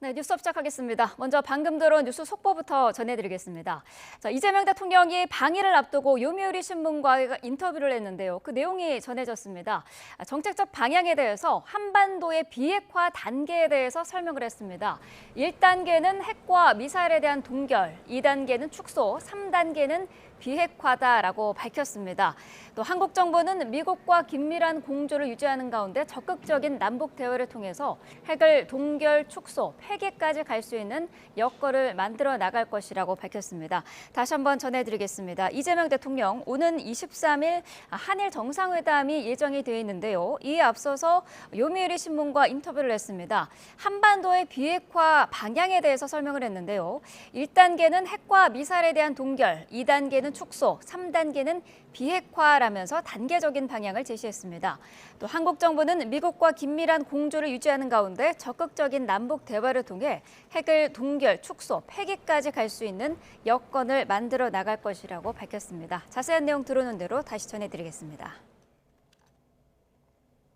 네, 뉴스업 시작하겠습니다. 먼저 방금 들어온 뉴스 속보부터 전해드리겠습니다. 자, 이재명 대통령이 방일을 앞두고 요미우리 신문과 인터뷰를 했는데요. 그 내용이 전해졌습니다. 정책적 방향에 대해서 한반도의 비핵화 단계에 대해서 설명을 했습니다. 1단계는 핵과 미사일에 대한 동결, 2단계는 축소, 3단계는 비핵화다라고 밝혔습니다. 또 한국 정부는 미국과 긴밀한 공조를 유지하는 가운데 적극적인 남북 대화를 통해서 핵을 동결, 축소, 폐기까지 갈 수 있는 여건을 만들어 나갈 것이라고 밝혔습니다. 다시 한번 전해드리겠습니다. 이재명 대통령 오는 23일 한일 정상회담이 예정이 되어 있는데요. 이에 앞서서 요미우리 신문과 인터뷰를 했습니다. 한반도의 비핵화 방향에 대해서 설명을 했는데요. 1단계는 핵과 미사일에 대한 동결, 2단계는 축소, 3단계는 비핵화라면서 단계적인 방향을 제시했습니다. 또 한국 정부는 미국과 긴밀한 공조를 유지하는 가운데 적극적인 남북 대화를 통해 핵을 동결, 축소, 폐기까지 갈 수 있는 여건을 만들어 나갈 것이라고 밝혔습니다. 자세한 내용 들어오는 대로 다시 전해드리겠습니다.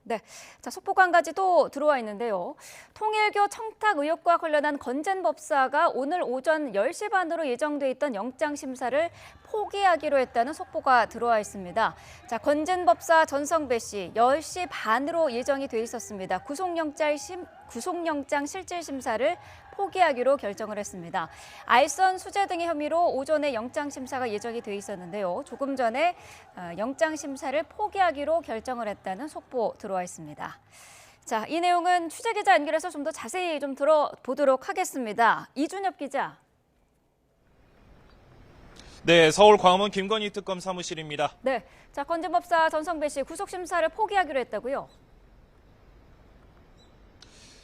네, 자, 속보가 한 가지 또 들어와 있는데요. 통일교 청탁 의혹과 관련한 건진 법사가 오늘 오전 10시 반으로 예정돼 있던 영장 심사를 포기하기로 했다는 속보가 들어와 있습니다. 자, 건진 법사 전성배 씨 10시 반으로 예정이 돼 있었습니다. 구속영장 실질 심사를 포기하기로 결정을 했습니다. 알선 수재 등의 혐의로 오전에 영장 심사가 예정이 돼 있었는데요. 조금 전에 영장 심사를 포기하기로 결정을 했다는 속보 들어와 있습니다. 자, 이 내용은 취재기자 연결해서 좀 더 자세히 좀 들어보도록 하겠습니다. 이준엽 기자. 네, 서울 광화문 김건희 특검 사무실입니다. 네, 자, 건진법사 전성배 씨 구속 심사를 포기하기로 했다고요?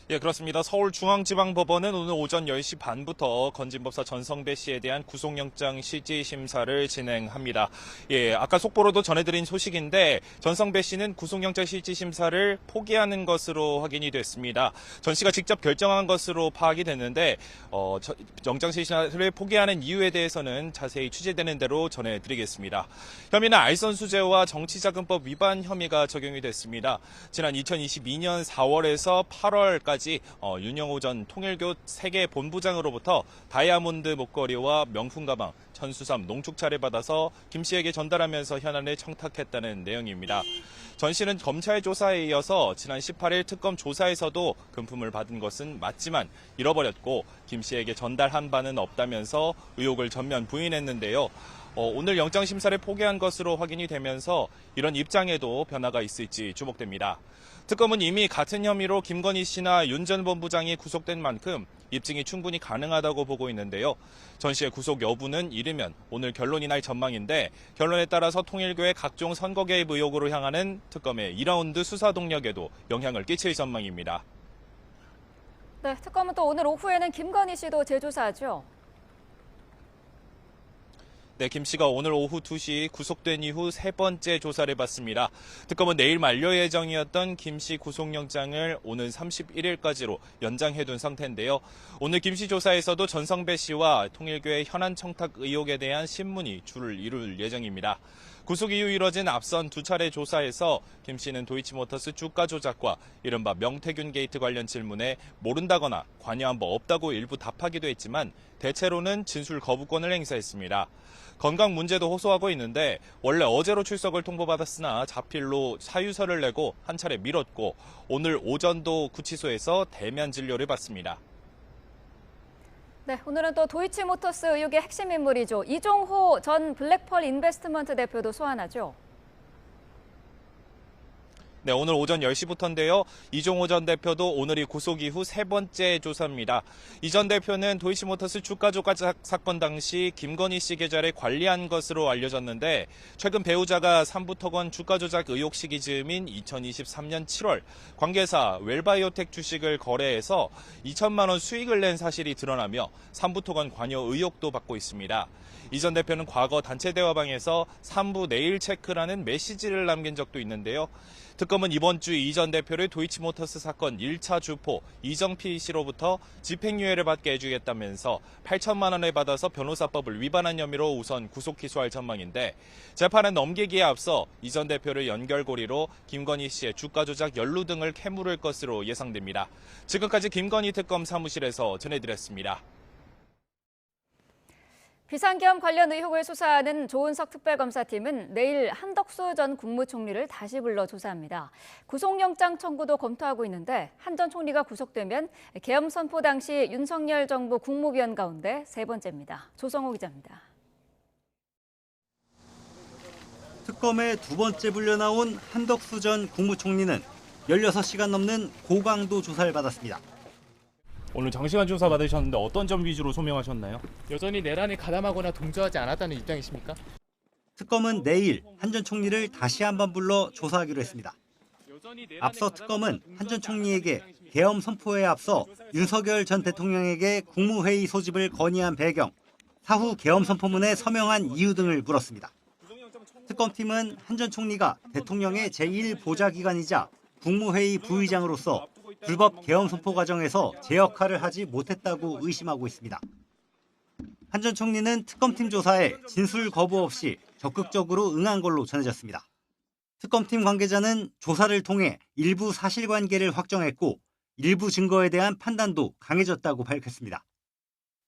예, 그렇습니다. 서울중앙지방법원은 오늘 오전 10시 반부터 건진법사 전성배 씨에 대한 구속영장 실질 심사를 진행합니다. 예, 아까 속보로도 전해드린 소식인데 전성배 씨는 구속영장 실질 심사를 포기하는 것으로 확인이 됐습니다. 전 씨가 직접 결정한 것으로 파악이 됐는데 영장 실질 심사를 포기하는 이유에 대해서는 자세히 취재되는 대로 전해드리겠습니다. 혐의는 알선수재와 정치자금법 위반 혐의가 적용이 됐습니다. 지난 2022년 4월에서 8월까지 윤영호 전 통일교 세계 본부장으로부터 다이아몬드 목걸이와 명품 가방, 천수삼, 농축차를 받아서 김 씨에게 전달하면서 현안을 청탁했다는 내용입니다. 전 씨는 검찰 조사에 이어서 지난 18일 특검 조사에서도 금품을 받은 것은 맞지만 잃어버렸고 김 씨에게 전달한 바는 없다면서 의혹을 전면 부인했는데요. 오늘 영장 심사를 포기한 것으로 확인이 되면서 이런 입장에도 변화가 있을지 주목됩니다. 특검은 이미 같은 혐의로 김건희 씨나 윤 전 본부장이 구속된 만큼 입증이 충분히 가능하다고 보고 있는데요. 전 씨의 구속 여부는 이르면 오늘 결론이 날 전망인데 결론에 따라서 통일교의 각종 선거 개입 의혹으로 향하는 특검의 2라운드 수사 동력에도 영향을 끼칠 전망입니다. 네, 특검은 또 오늘 오후에는 김건희 씨도 재조사하죠. 네, 김 씨가 오늘 오후 2시 구속된 이후 세 번째 조사를 받습니다. 특검은 내일 만료 예정이었던 김 씨 구속영장을 오는 31일까지로 연장해둔 상태인데요. 오늘 김 씨 조사에서도 전성배 씨와 통일교의 현안 청탁 의혹에 대한 신문이 줄을 이룰 예정입니다. 구속 이후 이뤄진 앞선 두 차례 조사에서 김 씨는 도이치모터스 주가 조작과 이른바 명태균 게이트 관련 질문에 모른다거나 관여한 바 없다고 일부 답하기도 했지만 대체로는 진술 거부권을 행사했습니다. 건강 문제도 호소하고 있는데 원래 어제로 출석을 통보받았으나 자필로 사유서를 내고 한 차례 미뤘고 오늘 오전도 구치소에서 대면 진료를 받습니다. 네, 오늘은 또 도이치모터스 의혹의 핵심 인물이죠. 이종호 전 블랙펄 인베스트먼트 대표도 소환하죠. 네, 오늘 오전 10시부터인데요. 이종호 전 대표도 오늘이 구속 이후 세 번째 조사입니다. 이 전 대표는 도이치모터스 주가 조작 사건 당시 김건희 씨 계좌를 관리한 것으로 알려졌는데 최근 배우자가 삼부토건 주가 조작 의혹 시기 즈음인 2023년 7월 관계사 웰바이오텍 주식을 거래해서 2천만 원 수익을 낸 사실이 드러나며 삼부토건 관여 의혹도 받고 있습니다. 이 전 대표는 과거 단체 대화방에서 삼부 내일 체크라는 메시지를 남긴 적도 있는데요. 특검은 이번 주 이 전 대표를 도이치모터스 사건 1차 주포 이정필 씨로부터 집행유예를 받게 해주겠다면서 8천만 원을 받아서 변호사법을 위반한 혐의로 우선 구속 기소할 전망인데 재판은 넘기기에 앞서 이 전 대표를 연결고리로 김건희 씨의 주가 조작 연루 등을 캐물을 것으로 예상됩니다. 지금까지 김건희 특검 사무실에서 전해드렸습니다. 비상계엄 관련 의혹을 수사하는 조은석 특별검사팀은 내일 한덕수 전 국무총리를 다시 불러 조사합니다. 구속영장 청구도 검토하고 있는데 한 전 총리가 구속되면 계엄 선포 당시 윤석열 정부 국무위원 가운데 세 번째입니다. 조성호 기자입니다. 특검에 두 번째 불려 나온 한덕수 전 국무총리는 16시간 넘는 고강도 조사를 받았습니다. 오늘 장시간 조사 받으셨는데 어떤 점 위주로 소명하셨나요? 여전히 내란에 가담하거나 동조하지 않았다는 입장이십니까? 특검은 내일 한 전 총리를 다시 한번 불러 조사하기로 했습니다. 앞서 특검은 한 전 총리에게 계엄 선포에 앞서 윤석열 전 대통령에게 국무회의 소집을 건의한 배경, 사후 계엄 선포문에 서명한 이유 등을 물었습니다. 특검팀은 한 전 총리가 대통령의 제1보좌기관이자 국무회의 부의장으로서 불법 계엄 선포 과정에서 제 역할을 하지 못했다고 의심하고 있습니다. 한 전 총리는 특검팀 조사에 진술 거부 없이 적극적으로 응한 걸로 전해졌습니다. 특검팀 관계자는 조사를 통해 일부 사실관계를 확정했고 일부 증거에 대한 판단도 강해졌다고 밝혔습니다.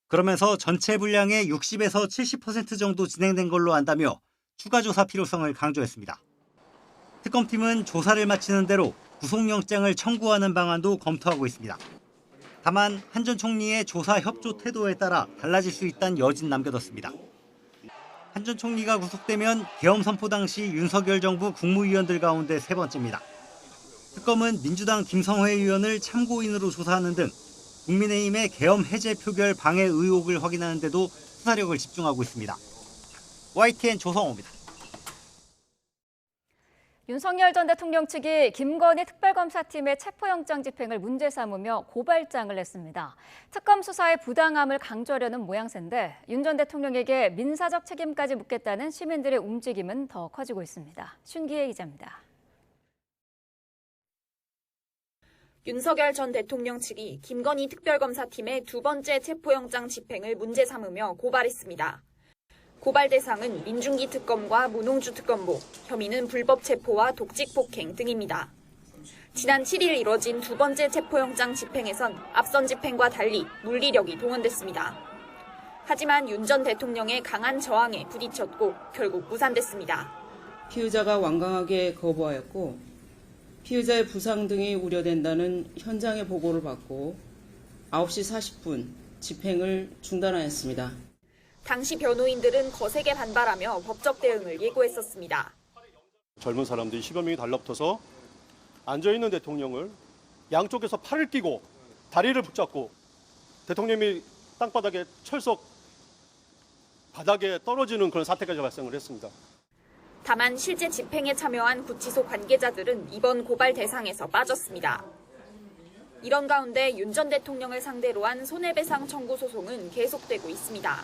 그러면서 전체 분량의 60에서 70% 정도 진행된 걸로 안다며 추가 조사 필요성을 강조했습니다. 특검팀은 조사를 마치는 대로 구속영장을 청구하는 방안도 검토하고 있습니다. 다만 한 전 총리의 조사 협조 태도에 따라 달라질 수 있다는 여진 남겨뒀습니다. 한 전 총리가 구속되면 계엄 선포 당시 윤석열 정부 국무위원들 가운데 세 번째입니다. 특검은 민주당 김성회 의원을 참고인으로 조사하는 등 국민의힘의 계엄 해제 표결 방해 의혹을 확인하는 데도 수사력을 집중하고 있습니다. YTN 조성호입니다. 윤석열 전 대통령 측이 김건희 특별검사팀의 체포영장 집행을 문제 삼으며 고발장을 냈습니다. 특검 수사의 부당함을 강조하려는 모양새인데 윤 전 대통령에게 민사적 책임까지 묻겠다는 시민들의 움직임은 더 커지고 있습니다. 신기혜 기자입니다. 윤석열 전 대통령 측이 김건희 특별검사팀의 두 번째 체포영장 집행을 문제 삼으며 고발했습니다. 고발 대상은 민중기 특검과 문홍주 특검보, 혐의는 불법 체포와 독직 폭행 등입니다. 지난 7일 이뤄진 두 번째 체포영장 집행에선 앞선 집행과 달리 물리력이 동원됐습니다. 하지만 윤 전 대통령의 강한 저항에 부딪혔고 결국 무산됐습니다. 피의자가 완강하게 거부하였고 피의자의 부상 등이 우려된다는 현장의 보고를 받고 9시 40분 집행을 중단하였습니다. 당시 변호인들은 거세게 반발하며 법적 대응을 예고했었습니다. 젊은 사람들이 10여 명이 달라붙어서 앉아있는 대통령을 양쪽에서 팔을 끼고 다리를 붙잡고 대통령이 땅바닥에 철석 바닥에 떨어지는 그런 사태까지 발생을 했습니다. 다만 실제 집행에 참여한 구치소 관계자들은 이번 고발 대상에서 빠졌습니다. 이런 가운데 윤 전 대통령을 상대로 한 손해배상 청구 소송은 계속되고 있습니다.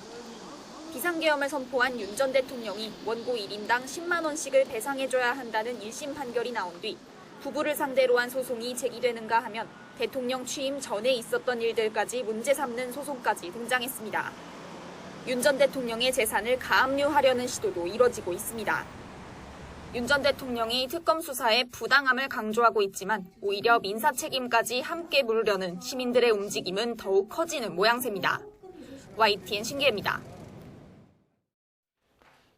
비상계엄을 선포한 윤 전 대통령이 원고 1인당 10만 원씩을 배상해줘야 한다는 1심 판결이 나온 뒤 부부를 상대로 한 소송이 제기되는가 하면 대통령 취임 전에 있었던 일들까지 문제 삼는 소송까지 등장했습니다. 윤 전 대통령의 재산을 가압류하려는 시도도 이뤄지고 있습니다. 윤 전 대통령이 특검 수사에 부당함을 강조하고 있지만 오히려 민사 책임까지 함께 물으려는 시민들의 움직임은 더욱 커지는 모양새입니다. YTN 신기혜입니다.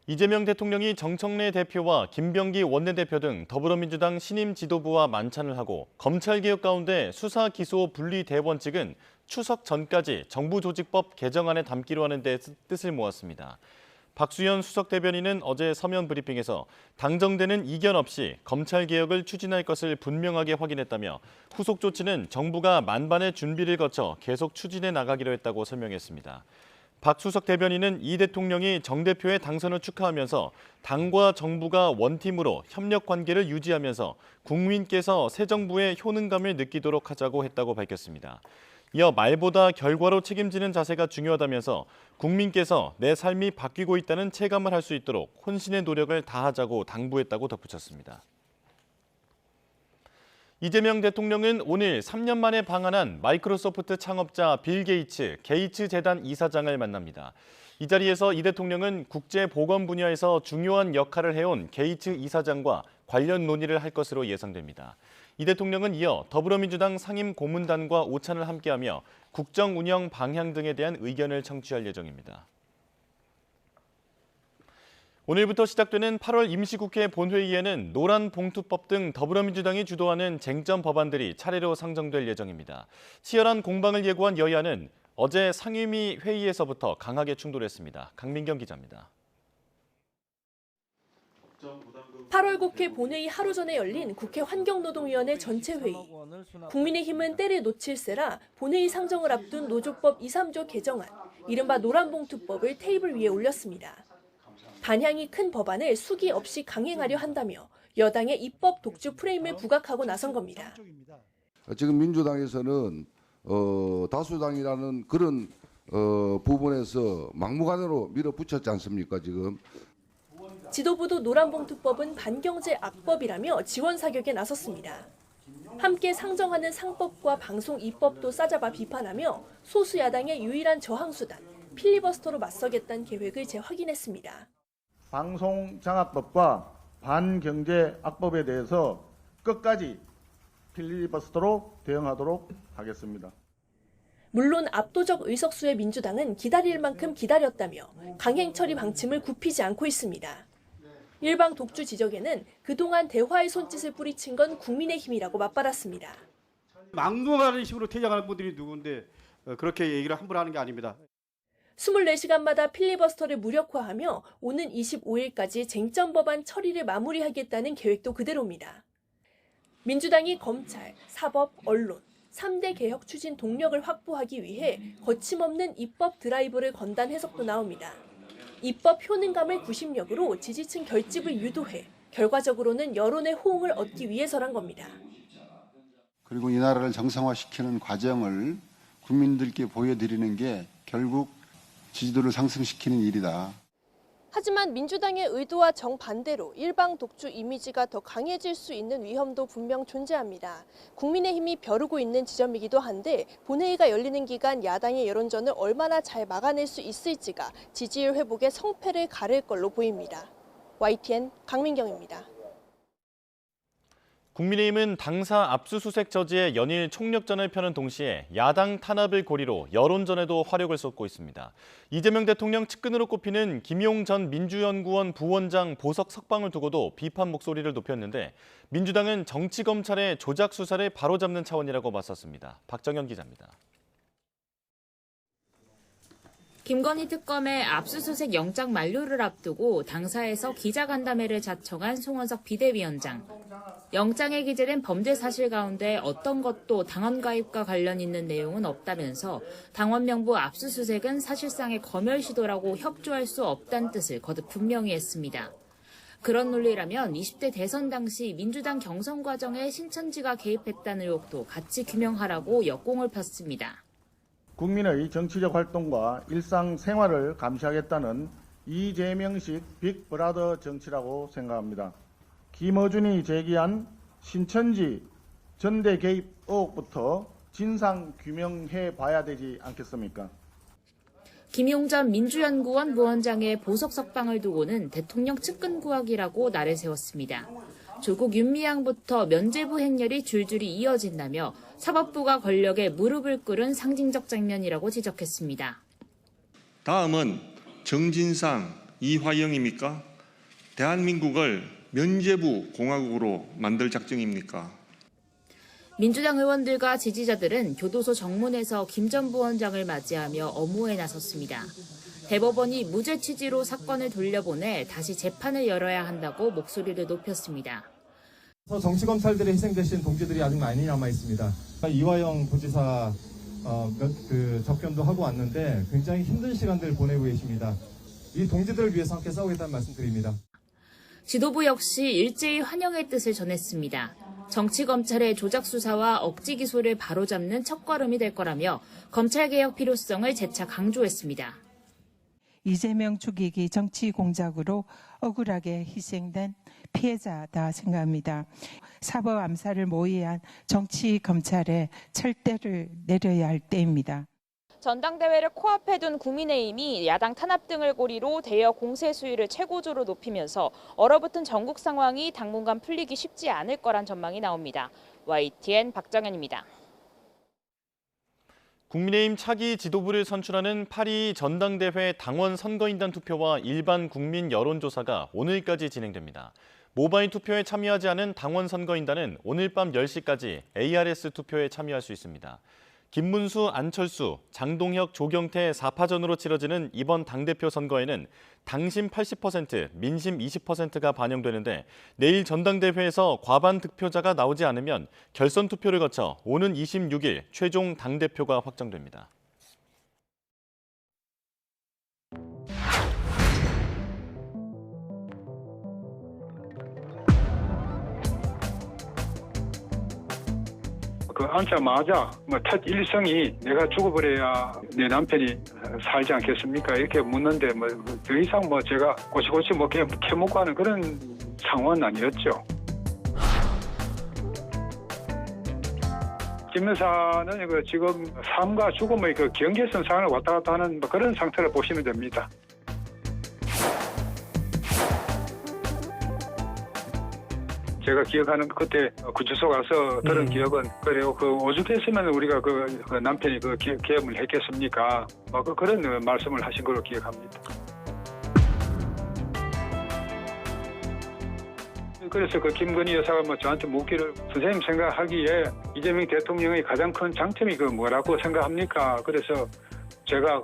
이재명 대통령이 정청래 대표와 김병기 원내대표 등 더불어민주당 신임 지도부와 만찬을 하고 검찰개혁 가운데 수사 기소 분리 대원칙은 추석 전까지 정부조직법 개정안에 담기로 하는 데 뜻을 모았습니다. 박수현 수석 대변인은 어제 서면 브리핑에서 당정되는 이견 없이 검찰개혁을 추진할 것을 분명하게 확인했다며 후속 조치는 정부가 만반의 준비를 거쳐 계속 추진해 나가기로 했다고 설명했습니다. 박 수석 대변인은 이 대통령이 정 대표의 당선을 축하하면서 당과 정부가 원팀으로 협력 관계를 유지하면서 국민께서 새 정부의 효능감을 느끼도록 하자고 했다고 밝혔습니다. 이어 말보다 결과로 책임지는 자세가 중요하다면서 국민께서 내 삶이 바뀌고 있다는 체감을 할 수 있도록 혼신의 노력을 다하자고 당부했다고 덧붙였습니다. 이재명 대통령은 오늘 3년 만에 방한한 마이크로소프트 창업자 빌 게이츠, 게이츠 재단 이사장을 만납니다. 이 자리에서 이 대통령은 국제보건 분야에서 중요한 역할을 해온 게이츠 이사장과 관련 논의를 할 것으로 예상됩니다. 이 대통령은 이어 더불어민주당 상임고문단과 오찬을 함께하며 국정 운영 방향 등에 대한 의견을 청취할 예정입니다. 오늘부터 시작되는 8월 임시국회 본회의에는 노란봉투법 등 더불어민주당이 주도하는 쟁점 법안들이 차례로 상정될 예정입니다. 치열한 공방을 예고한 여야는 어제 상임위 회의에서부터 강하게 충돌했습니다. 강민경 기자입니다. 8월 국회 본회의 하루 전에 열린 국회 환경노동위원회 전체 회의. 국민의힘은 때를 놓칠세라 본회의 상정을 앞둔 노조법 2, 3조 개정안, 이른바 노란봉투법을 테이블 위에 올렸습니다. 반향이 큰 법안을 수기 없이 강행하려 한다며 여당의 입법 독주 프레임을 부각하고 나선 겁니다. 지금 민주당에서는 다수당이라는 그런 부분에서 막무가내로 밀어붙였지 않습니까, 지금? 지도부도 노란봉투법은 반경제 악법이라며 지원 사격에 나섰습니다. 함께 상정하는 상법과 방송 입법도 싸잡아 비판하며 소수 야당의 유일한 저항수단, 필리버스터로 맞서겠다는 계획을 재확인했습니다. 방송장악법과 반경제악법에 대해서 끝까지 필리버스터로 대응하도록 하겠습니다. 물론 압도적 의석수의 민주당은 기다릴 만큼 기다렸다며 강행 처리 방침을 굽히지 않고 있습니다. 일방 독주 지적에는 그동안 대화의 손짓을 뿌리친 건 국민의힘이라고 맞받았습니다. 막무가내 식으로 퇴장하는 분들이 누군데 그렇게 얘기를 함부로 하는 게 아닙니다. 24시간마다 필리버스터를 무력화하며 오는 25일까지 쟁점 법안 처리를 마무리하겠다는 계획도 그대로입니다. 민주당이 검찰, 사법, 언론, 3대 개혁 추진 동력을 확보하기 위해 거침없는 입법 드라이브를 건다는 해석도 나옵니다. 입법 효능감을 구심력으로 지지층 결집을 유도해 결과적으로는 여론의 호응을 얻기 위해서란 겁니다. 그리고 이 나라를 정상화시키는 과정을 국민들께 보여드리는 게 결국 지지도를 상승시키는 일이다. 하지만 민주당의 의도와 정반대로 일방 독주 이미지가 더 강해질 수 있는 위험도 분명 존재합니다. 국민의힘이 벼르고 있는 지점이기도 한데 본회의가 열리는 기간 야당의 여론전을 얼마나 잘 막아낼 수 있을지가 지지율 회복에 성패를 가를 걸로 보입니다. YTN 강민경입니다. 국민의힘은 당사 압수수색 저지에 연일 총력전을 펴는 동시에 야당 탄압을 고리로 여론전에도 화력을 쏟고 있습니다. 이재명 대통령 측근으로 꼽히는 김용 전 민주연구원 부원장 보석 석방을 두고도 비판 목소리를 높였는데 민주당은 정치검찰의 조작 수사를 바로잡는 차원이라고 맞섰습니다. 박정현 기자입니다. 김건희 특검의 압수수색 영장 만료를 앞두고 당사에서 기자간담회를 자청한 송원석 비대위원장. 영장에 기재된 범죄 사실 가운데 어떤 것도 당원 가입과 관련 있는 내용은 없다면서 당원 명부 압수수색은 사실상의 검열 시도라고 협조할 수 없다는 뜻을 거듭 분명히 했습니다. 그런 논리라면 20대 대선 당시 민주당 경선 과정에 신천지가 개입했다는 의혹도 같이 규명하라고 역공을 폈습니다. 국민의 정치적 활동과 일상생활을 감시하겠다는 이재명식 빅브라더 정치라고 생각합니다. 김어준이 제기한 신천지 전대 개입 의혹부터 진상 규명해 봐야 되지 않겠습니까? 김용 전 민주연구원 부원장의 보석 석방을 두고는 대통령 측근 구하기라고 날을 세웠습니다. 조국 윤미향부터 면죄부 행렬이 줄줄이 이어진다며 사법부가 권력에 무릎을 꿇은 상징적 장면이라고 지적했습니다. 다음은 정진상, 이화영입니까? 대한민국을 면죄부 공화국으로 만들 작정입니까? 민주당 의원들과 지지자들은 교도소 정문에서 김 전 부원장을 맞이하며 엄호에 나섰습니다. 대법원이 무죄 취지로 사건을 돌려보내 다시 재판을 열어야 한다고 목소리를 높였습니다. 정치검찰들이 희생되신 동지들이 아직 많이 남아있습니다. 이화영 부지사 접견도 하고 왔는데 굉장히 힘든 시간들을 보내고 계십니다. 이 동지들을 위해서 함께 싸우겠다는 말씀드립니다. 지도부 역시 일제히 환영의 뜻을 전했습니다. 정치검찰의 조작 수사와 억지 기소를 바로잡는 첫걸음이 될 거라며 검찰개혁 필요성을 재차 강조했습니다. 이재명 죽이기 정치 공작으로 억울하게 희생된 피해자다 생각합니다. 사법 암살을 모의한 정치 검찰에 철대를 내려야 할 때입니다. 전당대회를 코앞에 둔 국민의힘이 야당 탄압 등을 고리로 대여 공세 수위를 최고조로 높이면서 얼어붙은 전국 상황이 당분간 풀리기 쉽지 않을 거란 전망이 나옵니다. YTN 박정현입니다. 국민의힘 차기 지도부를 선출하는 8.2 전당대회 당원 선거인단 투표와 일반 국민 여론조사가 오늘까지 진행됩니다. 모바일 투표에 참여하지 않은 당원 선거인단은 오늘 밤 10시까지 ARS 투표에 참여할 수 있습니다. 김문수, 안철수, 장동혁, 조경태 4파전으로 치러지는 이번 당대표 선거에는 당심 80%, 민심 20%가 반영되는데 내일 전당대회에서 과반 득표자가 나오지 않으면 결선 투표를 거쳐 오는 26일 최종 당대표가 확정됩니다. 앉자마자 첫 일성이 내가 죽어버려야 내 남편이 살지 않겠습니까? 이렇게 묻는데 더 이상 제가 꼬치꼬치 캐묻고 하는 그런 상황은 아니었죠. 김 여사는 지금 삶과 죽음의 경계선상을 왔다 갔다 하는 그런 상태를 보시면 됩니다. 제가 기억하는 그때 구치소 가서 들은 기억은 그래요. 오죽했으면 우리가 그 남편이 계엄을 했겠습니까? 그런 말씀을 하신 걸로 기억합니다. 그래서 김건희 여사가 저한테 묻기를 선생님 생각하기에 이재명 대통령의 가장 큰 장점이 뭐라고 생각합니까? 그래서 제가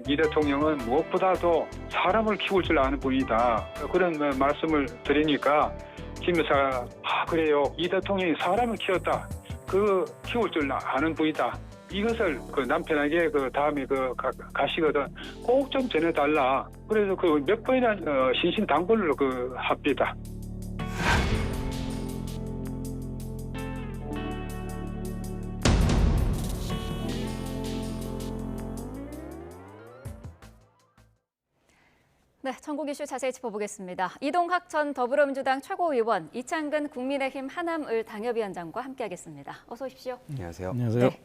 이 대통령은 무엇보다도 사람을 키울 줄 아는 분이다. 그런 말씀을 드리니까 김 여사가 그래요. 이 대통령이 사람을 키웠다. 키울 줄 아는 분이다. 이것을 남편에게 다음에 가시거든 꼭 좀 전해달라. 그래서 몇 번이나 신신당부를 합니다. 네, 전국 이슈 자세히 짚어보겠습니다. 이동학 전 더불어민주당 최고위원, 이창근 국민의힘 하남을 당협위원장과 함께하겠습니다. 어서 오십시오. 안녕하세요. 안녕하세요. 네.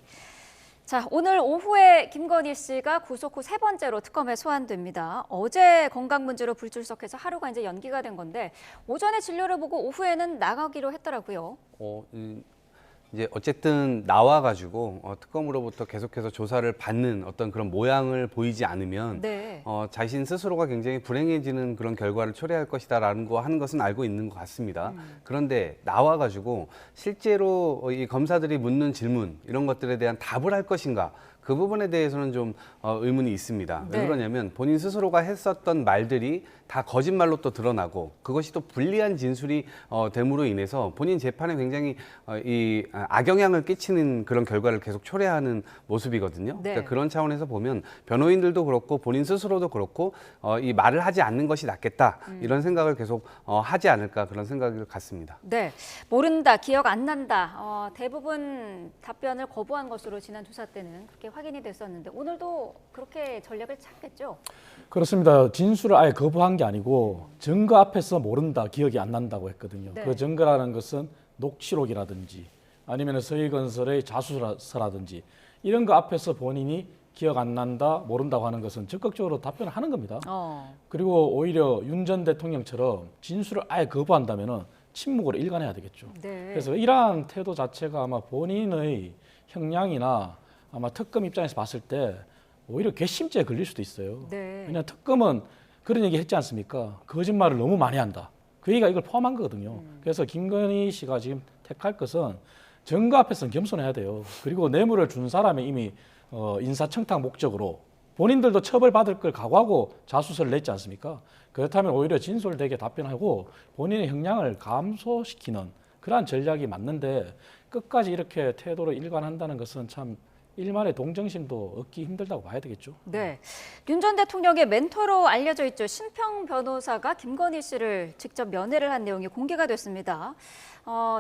자, 오늘 오후에 김건희 씨가 구속 후 세 번째로 특검에 소환됩니다. 어제 건강 문제로 불출석해서 하루가 이제 연기가 된 건데 오전에 진료를 보고 오후에는 나가기로 했더라고요. 이제 어쨌든 나와가지고 특검으로부터 계속해서 조사를 받는 어떤 그런 모양을 보이지 않으면 네. 자신 스스로가 굉장히 불행해지는 그런 결과를 초래할 것이다라는 거 하는 것은 알고 있는 것 같습니다. 그런데 나와가지고 실제로 이 검사들이 묻는 질문 이런 것들에 대한 답을 할 것인가? 그 부분에 대해서는 좀 의문이 있습니다. 왜 그러냐면 본인 스스로가 했었던 말들이 다 거짓말로 또 드러나고 그것이 또 불리한 진술이 됨으로 인해서 본인 재판에 굉장히 이 악영향을 끼치는 그런 결과를 계속 초래하는 모습이거든요. 네. 그러니까 그런 차원에서 보면 변호인들도 그렇고 본인 스스로도 그렇고 이 말을 하지 않는 것이 낫겠다 이런 생각을 계속 하지 않을까 그런 생각을 갖습니다. 네, 모른다, 기억 안 난다. 대부분 답변을 거부한 것으로 지난 조사 때는 그렇게 확인이 됐었는데 오늘도 그렇게 전략을 찾겠죠? 그렇습니다. 진술을 아예 거부한 게 아니고 증거 앞에서 모른다, 기억이 안 난다고 했거든요. 네. 그 증거라는 것은 녹취록이라든지 아니면 서희건설의 자수서라든지 이런 거 앞에서 본인이 기억 안 난다, 모른다고 하는 것은 적극적으로 답변을 하는 겁니다. 그리고 오히려 윤 전 대통령처럼 진술을 아예 거부한다면 침묵으로 일관해야 되겠죠. 네. 그래서 이러한 태도 자체가 아마 본인의 형량이나 아마 특검 입장에서 봤을 때 오히려 괘씸죄에 걸릴 수도 있어요. 네. 왜냐하면 특검은 그런 얘기 했지 않습니까? 거짓말을 너무 많이 한다. 그 얘기가 이걸 포함한 거거든요. 그래서 김건희 씨가 지금 택할 것은 증거 앞에서는 겸손해야 돼요. 그리고 뇌물을 준 사람이 이미 인사청탁 목적으로 본인들도 처벌받을 걸 각오하고 자수서를 냈지 않습니까? 그렇다면 오히려 진솔되게 답변하고 본인의 형량을 감소시키는 그러한 전략이 맞는데 끝까지 이렇게 태도로 일관한다는 것은 참 일말의 동정심도 얻기 힘들다고 봐야 되겠죠. 네, 윤 전 대통령의 멘토로 알려져 있죠. 신평 변호사가 김건희 씨를 직접 면회를 한 내용이 공개가 됐습니다.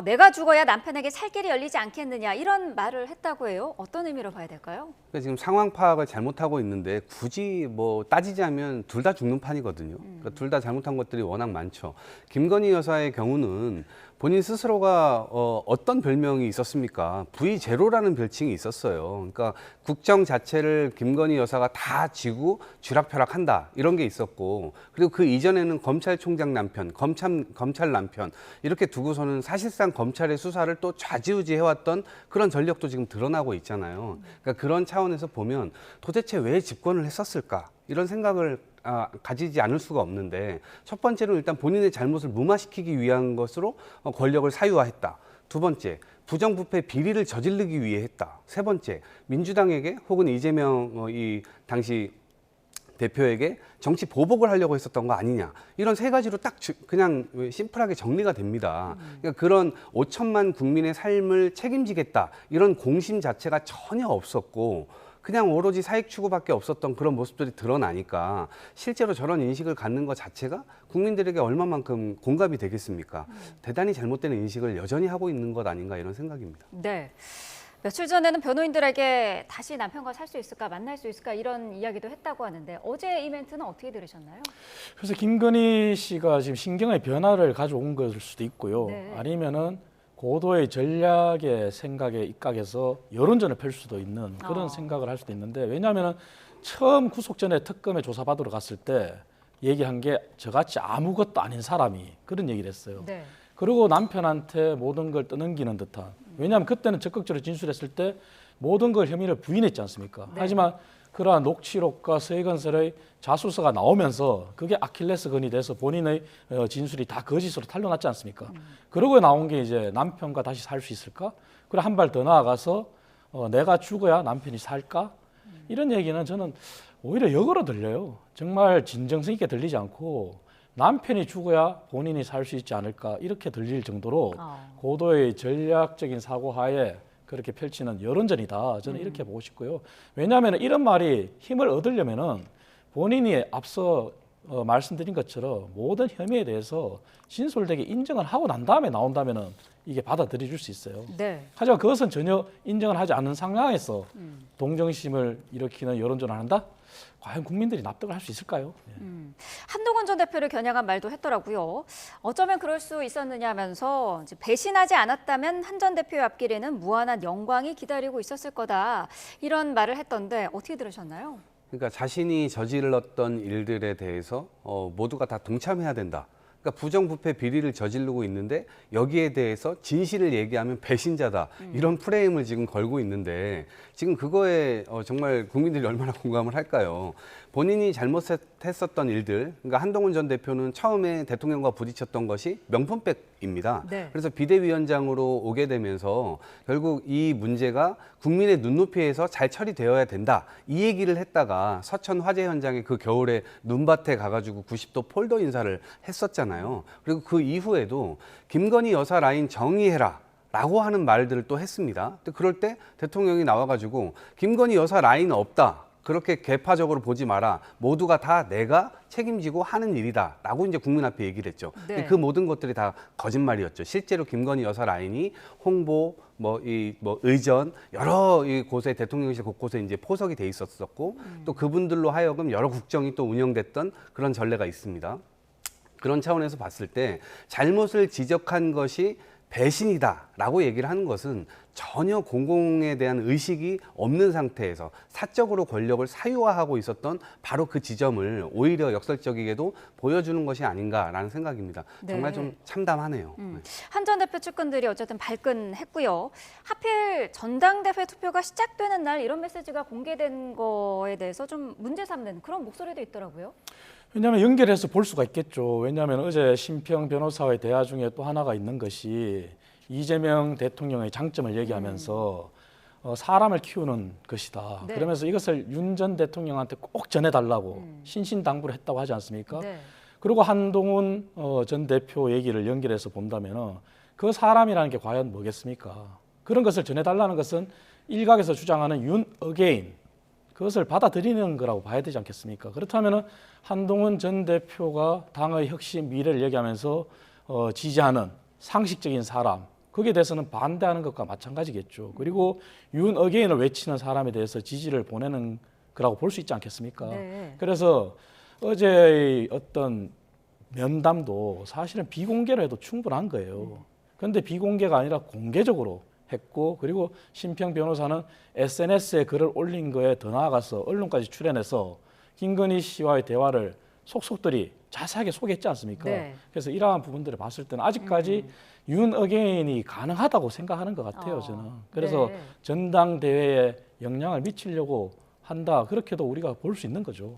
내가 죽어야 남편에게 살 길이 열리지 않겠느냐 이런 말을 했다고 해요. 어떤 의미로 봐야 될까요? 그러니까 지금 상황 파악을 잘못하고 있는데 굳이 따지자면 둘 다 죽는 판이거든요. 그러니까 둘 다 잘못한 것들이 워낙 많죠. 김건희 여사의 경우는 본인 스스로가 어떤 별명이 있었습니까? V0라는 별칭이 있었어요. 그러니까 국정 자체를 김건희 여사가 다 쥐고 쥐락펴락한다 이런 게 있었고, 그리고 그 이전에는 검찰총장 남편, 검찰 남편 이렇게 두고서는 사실상 검찰의 수사를 또 좌지우지 해왔던 그런 전력도 지금 드러나고 있잖아요. 그러니까 그런 차원에서 보면 도대체 왜 집권을 했었을까? 이런 생각을 가지지 않을 수가 없는데, 첫 번째로 일단 본인의 잘못을 무마시키기 위한 것으로 권력을 사유화했다. 두 번째, 부정부패 비리를 저지르기 위해 했다. 세 번째, 민주당에게 혹은 이재명 이 당시 대표에게 정치 보복을 하려고 했었던 거 아니냐. 이런 세 가지로 딱 그냥 심플하게 정리가 됩니다. 그러니까 그런 5천만 국민의 삶을 책임지겠다. 이런 공심 자체가 전혀 없었고, 그냥 오로지 사익 추구밖에 없었던 그런 모습들이 드러나니까 실제로 저런 인식을 갖는 것 자체가 국민들에게 얼마만큼 공감이 되겠습니까? 대단히 잘못된 인식을 여전히 하고 있는 것 아닌가 이런 생각입니다. 네. 며칠 전에는 변호인들에게 다시 남편과 살 수 있을까, 만날 수 있을까 이런 이야기도 했다고 하는데 어제 이 멘트는 어떻게 들으셨나요? 그래서 김건희 씨가 지금 신경의 변화를 가져온 것일 수도 있고요. 네. 아니면은 고도의 전략의 생각에 입각해서 여론전을 펼 수도 있는 그런 생각을 할 수도 있는데, 왜냐하면 처음 구속 전에 특검에 조사받으러 갔을 때 얘기한 게 저같이 아무것도 아닌 사람이 그런 얘기를 했어요. 네. 그리고 남편한테 모든 걸 떠넘기는 듯한, 왜냐하면 그때는 적극적으로 진술했을 때 모든 걸 혐의를 부인했지 않습니까? 네. 하지만 그러한 녹취록과 서해건설의 자술서가 나오면서 그게 아킬레스건이 돼서 본인의 진술이 다 거짓으로 탄로났지 않습니까? 그러고 나온 게 이제 남편과 다시 살 수 있을까? 그리고 한 발 더 나아가서 내가 죽어야 남편이 살까? 이런 얘기는 저는 오히려 역으로 들려요. 정말 진정성 있게 들리지 않고 남편이 죽어야 본인이 살 수 있지 않을까 이렇게 들릴 정도로 고도의 전략적인 사고하에 그렇게 펼치는 여론전이다. 저는 이렇게 보고 싶고요. 왜냐하면 이런 말이 힘을 얻으려면은 본인이 앞서 말씀드린 것처럼 모든 혐의에 대해서 진솔되게 인정을 하고 난 다음에 나온다면은 이게 받아들여줄 수 있어요. 네. 하지만 그것은 전혀 인정을 하지 않는 상황에서 동정심을 일으키는 여론전을 한다? 과연 국민들이 납득을 할 수 있을까요? 한동훈 전 대표를 겨냥한 말도 했더라고요. 어쩌면 그럴 수 있었느냐면서 배신하지 않았다면 한 전 대표의 앞길에는 무한한 영광이 기다리고 있었을 거다. 이런 말을 했던데 어떻게 들으셨나요? 그러니까 자신이 저질렀던 일들에 대해서 모두가 다 동참해야 된다. 그러니까 부정부패 비리를 저지르고 있는데 여기에 대해서 진실을 얘기하면 배신자다. 이런 프레임을 지금 걸고 있는데 지금 그거에 정말 국민들이 얼마나 공감을 할까요? 본인이 잘못했었던 일들, 그러니까 한동훈 전 대표는 처음에 대통령과 부딪혔던 것이 명품백입니다. 네. 그래서 비대위원장으로 오게 되면서 결국 이 문제가 국민의 눈높이에서 잘 처리되어야 된다. 이 얘기를 했다가 서천 화재 현장에 그 겨울에 눈밭에 가가지고 90도 폴더 인사를 했었잖아요. 그리고 그 이후에도 김건희 여사 라인 정의해라. 라고 하는 말들을 또 했습니다. 그럴 때 대통령이 나와가지고 김건희 여사 라인은 없다. 그렇게 개파적으로 보지 마라. 모두가 다 내가 책임지고 하는 일이다. 라고 이제 국민 앞에 얘기를 했죠. 네. 그 모든 것들이 다 거짓말이었죠. 실제로 김건희 여사 라인이 홍보, 의전, 여러 곳에 대통령실 곳곳에 이제 포석이 돼 있었었고 또 그분들로 하여금 여러 국정이 또 운영됐던 그런 전례가 있습니다. 그런 차원에서 봤을 때 잘못을 지적한 것이 배신이다라고 얘기를 하는 것은 전혀 공공에 대한 의식이 없는 상태에서 사적으로 권력을 사유화하고 있었던 바로 그 지점을 오히려 역설적이게도 보여주는 것이 아닌가라는 생각입니다. 네. 정말 좀 참담하네요. 한 전 대표 측근들이 어쨌든 발끈했고요. 하필 전당대회 투표가 시작되는 날 이런 메시지가 공개된 거에 대해서 좀 문제 삼는 그런 목소리도 있더라고요. 왜냐하면 연결해서 볼 수가 있겠죠. 왜냐하면 어제 심평 변호사의 대화 중에 또 하나가 있는 것이 이재명 대통령의 장점을 얘기하면서 사람을 키우는 것이다. 네. 그러면서 이것을 윤 전 대통령한테 꼭 전해달라고 신신당부를 했다고 하지 않습니까? 네. 그리고 한동훈 전 대표 얘기를 연결해서 본다면 그 사람이라는 게 과연 뭐겠습니까? 그런 것을 전해달라는 것은 일각에서 주장하는 윤 어게인, 그것을 받아들이는 거라고 봐야 되지 않겠습니까? 그렇다면 한동훈 전 대표가 당의 혁신 미래를 얘기하면서 지지하는 상식적인 사람, 거기에 대해서는 반대하는 것과 마찬가지겠죠. 그리고 윤 어게인을 외치는 사람에 대해서 지지를 보내는 거라고 볼 수 있지 않겠습니까? 네. 그래서 어제의 어떤 면담도 사실은 비공개로 해도 충분한 거예요. 그런데 비공개가 아니라 공개적으로 했고, 그리고 심평 변호사는 SNS에 글을 올린 거에 더 나아가서 언론까지 출연해서 김건희 씨와의 대화를 속속들이 자세하게 소개했지 않습니까? 네. 그래서 이러한 부분들을 봤을 때는 아직까지 윤 어게인이 가능하다고 생각하는 것 같아요, 저는. 그래서 네. 전당대회에 영향을 미치려고 한다, 그렇게도 우리가 볼 수 있는 거죠.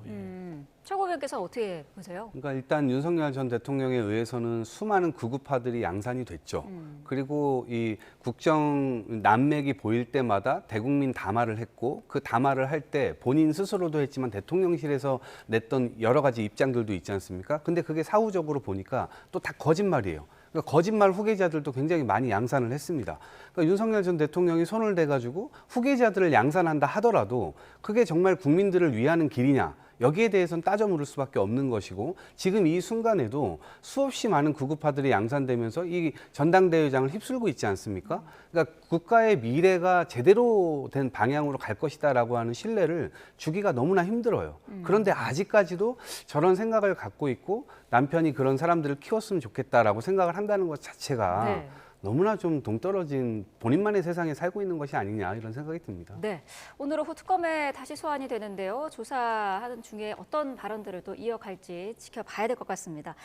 최고위원께서 어떻게 보세요? 그러니까 일단 윤석열 전 대통령에 의해서는 수많은 구구파들이 양산이 됐죠. 그리고 이 국정 난맥이 보일 때마다 대국민 담화를 했고, 그 담화를 할 때 본인 스스로도 했지만 대통령실에서 냈던 여러 가지 입장들도 있지 않습니까? 근데 그게 사후적으로 보니까 또 다 거짓말이에요. 그러니까 거짓말 후계자들도 굉장히 많이 양산을 했습니다. 그러니까 윤석열 전 대통령이 손을 대가지고 후계자들을 양산한다 하더라도 그게 정말 국민들을 위하는 길이냐? 여기에 대해서는 따져 물을 수밖에 없는 것이고, 지금 이 순간에도 수없이 많은 구구파들이 양산되면서 이 전당대회장을 휩쓸고 있지 않습니까? 그러니까 국가의 미래가 제대로 된 방향으로 갈 것이다라고 하는 신뢰를 주기가 너무나 힘들어요. 그런데 아직까지도 저런 생각을 갖고 있고 남편이 그런 사람들을 키웠으면 좋겠다라고 생각을 한다는 것 자체가 네. 너무나 좀 동떨어진 본인만의 세상에 살고 있는 것이 아니냐, 이런 생각이 듭니다. 네, 오늘은 후특검에 다시 소환이 되는데요. 조사하는 중에 어떤 발언들을 또 이어갈지 지켜봐야 될 것 같습니다.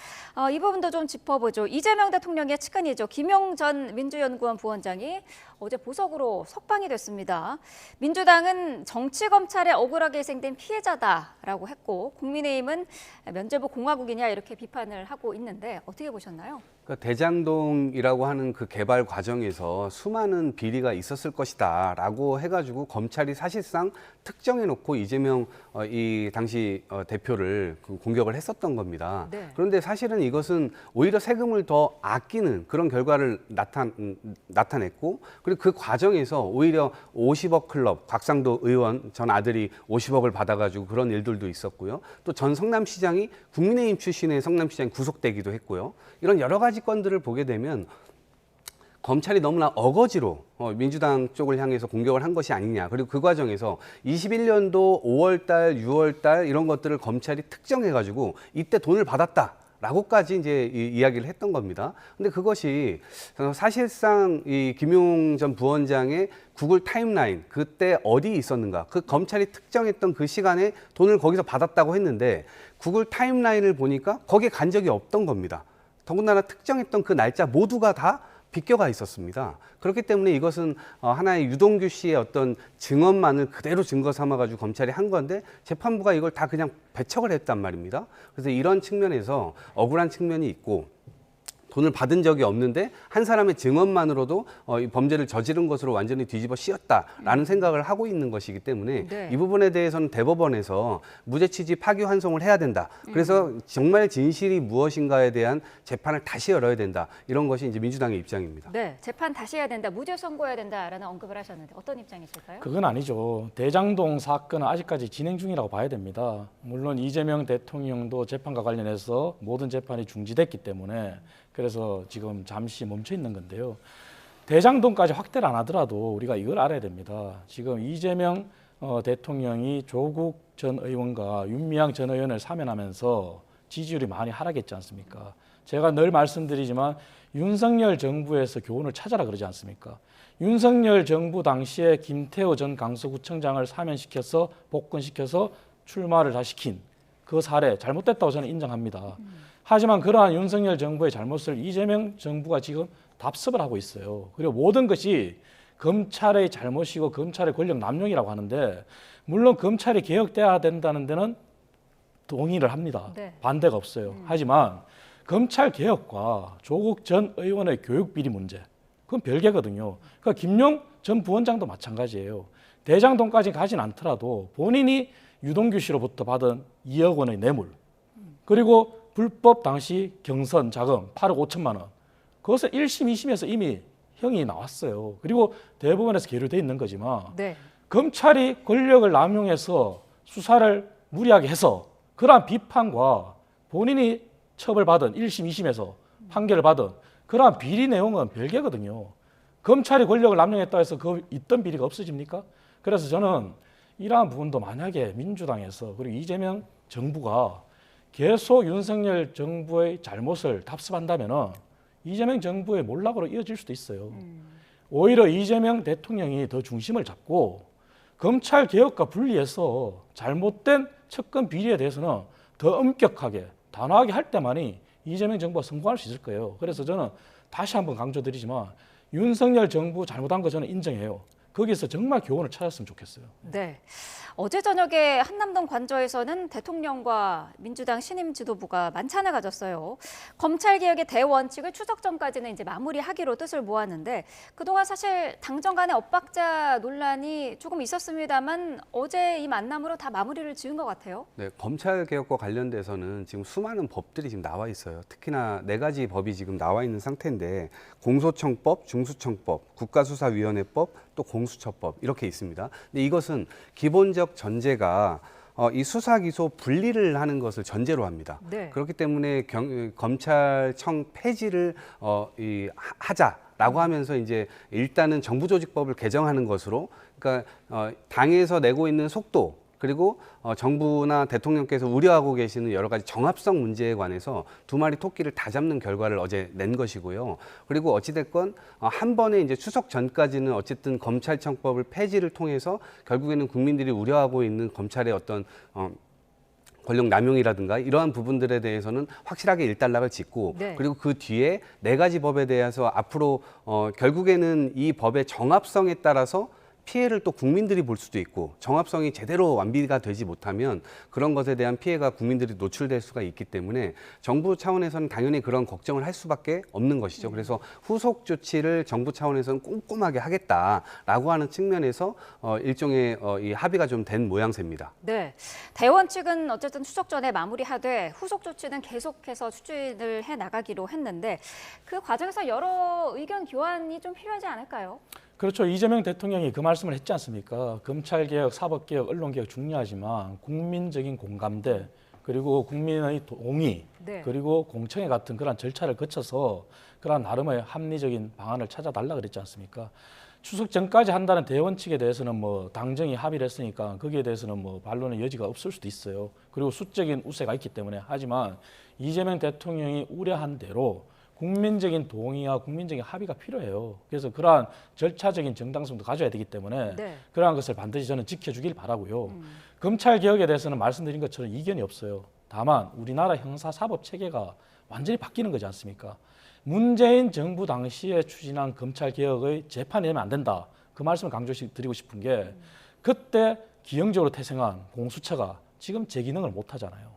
이 부분도 좀 짚어보죠. 이재명 대통령의 측근이죠. 김용 전 민주연구원 부원장이 어제 보석으로 석방이 됐습니다. 민주당은 정치검찰에 억울하게 희생된 피해자다라고 했고, 국민의힘은 면죄부 공화국이냐 이렇게 비판을 하고 있는데 어떻게 보셨나요? 그러니까 대장동이라고 하는 그 개발 과정에서 수많은 비리가 있었을 것이다라고 해가지고 검찰이 사실상 특정해놓고 이재명 이 당시 대표를 공격을 했었던 겁니다. 네. 그런데 사실은 이것은 오히려 세금을 더 아끼는 그런 결과를 나타냈고, 그리고 그 과정에서 오히려 50억 클럽, 곽상도 의원 전 아들이 50억을 받아가지고 그런 일들도 있었고요. 또 전 성남시장이 국민의힘 출신의 성남시장이 구속되기도 했고요. 이런 여러 가지 건들을 보게 되면 검찰이 너무나 어거지로 민주당 쪽을 향해서 공격을 한 것이 아니냐. 그리고 그 과정에서 21년도 5월달, 6월달 이런 것들을 검찰이 특정해가지고 이때 돈을 받았다라고까지 이제 이야기를 했던 겁니다. 근데 그것이 사실상 이 김용 전 부원장의 구글 타임라인, 그때 어디 있었는가, 그 검찰이 특정했던 그 시간에 돈을 거기서 받았다고 했는데 구글 타임라인을 보니까 거기에 간 적이 없던 겁니다. 더군다나 특정했던 그 날짜 모두가 다 비껴가 있었습니다. 그렇기 때문에 이것은 하나의 유동규 씨의 어떤 증언만을 그대로 증거 삼아가지고 검찰이 한 건데 재판부가 이걸 다 그냥 배척을 했단 말입니다. 그래서 이런 측면에서 억울한 측면이 있고, 돈을 받은 적이 없는데 한 사람의 증언만으로도 이 범죄를 저지른 것으로 완전히 뒤집어 씌웠다라는 생각을 하고 있는 것이기 때문에 네. 이 부분에 대해서는 대법원에서 무죄 취지 파기환송을 해야 된다. 그래서 정말 진실이 무엇인가에 대한 재판을 다시 열어야 된다. 이런 것이 이제 민주당의 입장입니다. 네, 재판 다시 해야 된다, 무죄 선고해야 된다라는 언급을 하셨는데 어떤 입장이실까요? 그건 아니죠. 대장동 사건은 아직까지 진행 중이라고 봐야 됩니다. 물론 이재명 대통령도 재판과 관련해서 모든 재판이 중지됐기 때문에 그래서 지금 잠시 멈춰 있는 건데요. 대장동까지 확대를 안 하더라도 우리가 이걸 알아야 됩니다. 지금 이재명 대통령이 조국 전 의원과 윤미향 전 의원을 사면하면서 지지율이 많이 하락했지 않습니까? 제가 늘 말씀드리지만 윤석열 정부에서 교훈을 찾아라 그러지 않습니까? 윤석열 정부 당시에 김태호 전 강서구청장을 사면시켜서 복권시켜서 출마를 다 시킨 그 사례 잘못됐다고 저는 인정합니다. 하지만 그러한 윤석열 정부의 잘못을 이재명 정부가 지금 답습을 하고 있어요. 그리고 모든 것이 검찰의 잘못이고 검찰의 권력 남용이라고 하는데, 물론 검찰이 개혁돼야 된다는 데는 동의를 합니다. 네. 반대가 없어요. 하지만 검찰 개혁과 조국 전 의원의 교육 비리 문제, 그건 별개거든요. 그러니까 김용 전 부원장도 마찬가지예요. 대장동까지 가진 않더라도 본인이 유동규 씨로부터 받은 2억 원의 뇌물, 그리고 불법 당시 경선 자금 8억 5천만 원, 그것은 1심, 2심에서 이미 형이 나왔어요. 그리고 대법원에서 계류돼 있는 거지만 네. 검찰이 권력을 남용해서 수사를 무리하게 해서 그러한 비판과 본인이 처벌받은 1심, 2심에서 판결을 받은 그러한 비리 내용은 별개거든요. 검찰이 권력을 남용했다 해서 그 있던 비리가 없어집니까? 그래서 저는 이러한 부분도 만약에 민주당에서 그리고 이재명 정부가 계속 윤석열 정부의 잘못을 답습한다면은 이재명 정부의 몰락으로 이어질 수도 있어요. 오히려 이재명 대통령이 더 중심을 잡고 검찰 개혁과 분리해서 잘못된 측근 비리에 대해서는 더 엄격하게 단호하게 할 때만이 이재명 정부가 성공할 수 있을 거예요. 그래서 저는 다시 한번 강조드리지만 윤석열 정부 잘못한 거 저는 인정해요. 거기서 정말 교훈을 찾았으면 좋겠어요. 네. 어제 저녁에 한남동 관저에서는 대통령과 민주당 신임 지도부가 만찬을 가졌어요. 검찰개혁의 대원칙을 추석 전까지는 이제 마무리하기로 뜻을 모았는데 그동안 사실 당정 간의 엇박자 논란이 조금 있었습니다만 어제 이 만남으로 다 마무리를 지은 것 같아요. 네, 검찰 개혁과 관련돼서는 지금 수많은 법들이 지금 나와 있어요. 특히나 4가지 법이 지금 나와 있는 상태인데 공소청법, 중수청법, 국가수사위원회법, 또 공수처법 이렇게 있습니다. 근데 이것은 기본적 전제가 이 수사 기소 분리를 하는 것을 전제로 합니다. 네. 그렇기 때문에 검찰청 폐지를 하자라고 하면서 이제 일단은 정부조직법을 개정하는 것으로, 그러니까 당에서 내고 있는 속도, 그리고 정부나 대통령께서 우려하고 계시는 여러 가지 정합성 문제에 관해서 두 마리 토끼를 다 잡는 결과를 어제 낸 것이고요. 그리고 어찌됐건 한 번에 이제 추석 전까지는 어쨌든 검찰청법을 폐지를 통해서 결국에는 국민들이 우려하고 있는 검찰의 어떤 권력 남용이라든가 이러한 부분들에 대해서는 확실하게 일단락을 짓고, 네. 그리고 그 뒤에 4가지 법에 대해서 앞으로 결국에는 이 법의 정합성에 따라서 피해를 또 국민들이 볼 수도 있고, 정합성이 제대로 완비가 되지 못하면 그런 것에 대한 피해가 국민들이 노출될 수가 있기 때문에 정부 차원에서는 당연히 그런 걱정을 할 수밖에 없는 것이죠. 그래서 후속 조치를 정부 차원에서는 꼼꼼하게 하겠다라고 하는 측면에서 일종의 이 합의가 좀 된 모양새입니다. 네, 대원 측은 어쨌든 추석 전에 마무리하되 후속 조치는 계속해서 추진을 해 나가기로 했는데 그 과정에서 여러 의견 교환이 좀 필요하지 않을까요? 그렇죠. 이재명 대통령이 그 말씀을 했지 않습니까? 검찰개혁, 사법개혁, 언론개혁 중요하지만 국민적인 공감대, 그리고 국민의 동의, 네. 그리고 공청회 같은 그런 절차를 거쳐서 그런 나름의 합리적인 방안을 찾아달라 그랬지 않습니까? 추석 전까지 한다는 대원칙에 대해서는 뭐 당정이 합의를 했으니까 거기에 대해서는 뭐 반론의 여지가 없을 수도 있어요. 그리고 수적인 우세가 있기 때문에. 하지만 이재명 대통령이 우려한 대로 국민적인 동의와 국민적인 합의가 필요해요. 그래서 그러한 절차적인 정당성도 가져야 되기 때문에 네. 그러한 것을 반드시 저는 지켜주길 바라고요. 검찰 개혁에 대해서는 말씀드린 것처럼 이견이 없어요. 다만 우리나라 형사사법 체계가 완전히 바뀌는 거지 않습니까? 문재인 정부 당시에 추진한 검찰 개혁의 재판이 되면 안 된다. 그 말씀을 강조드리고 싶은 게 그때 기형적으로 태생한 공수처가 지금 제 기능을 못 하잖아요.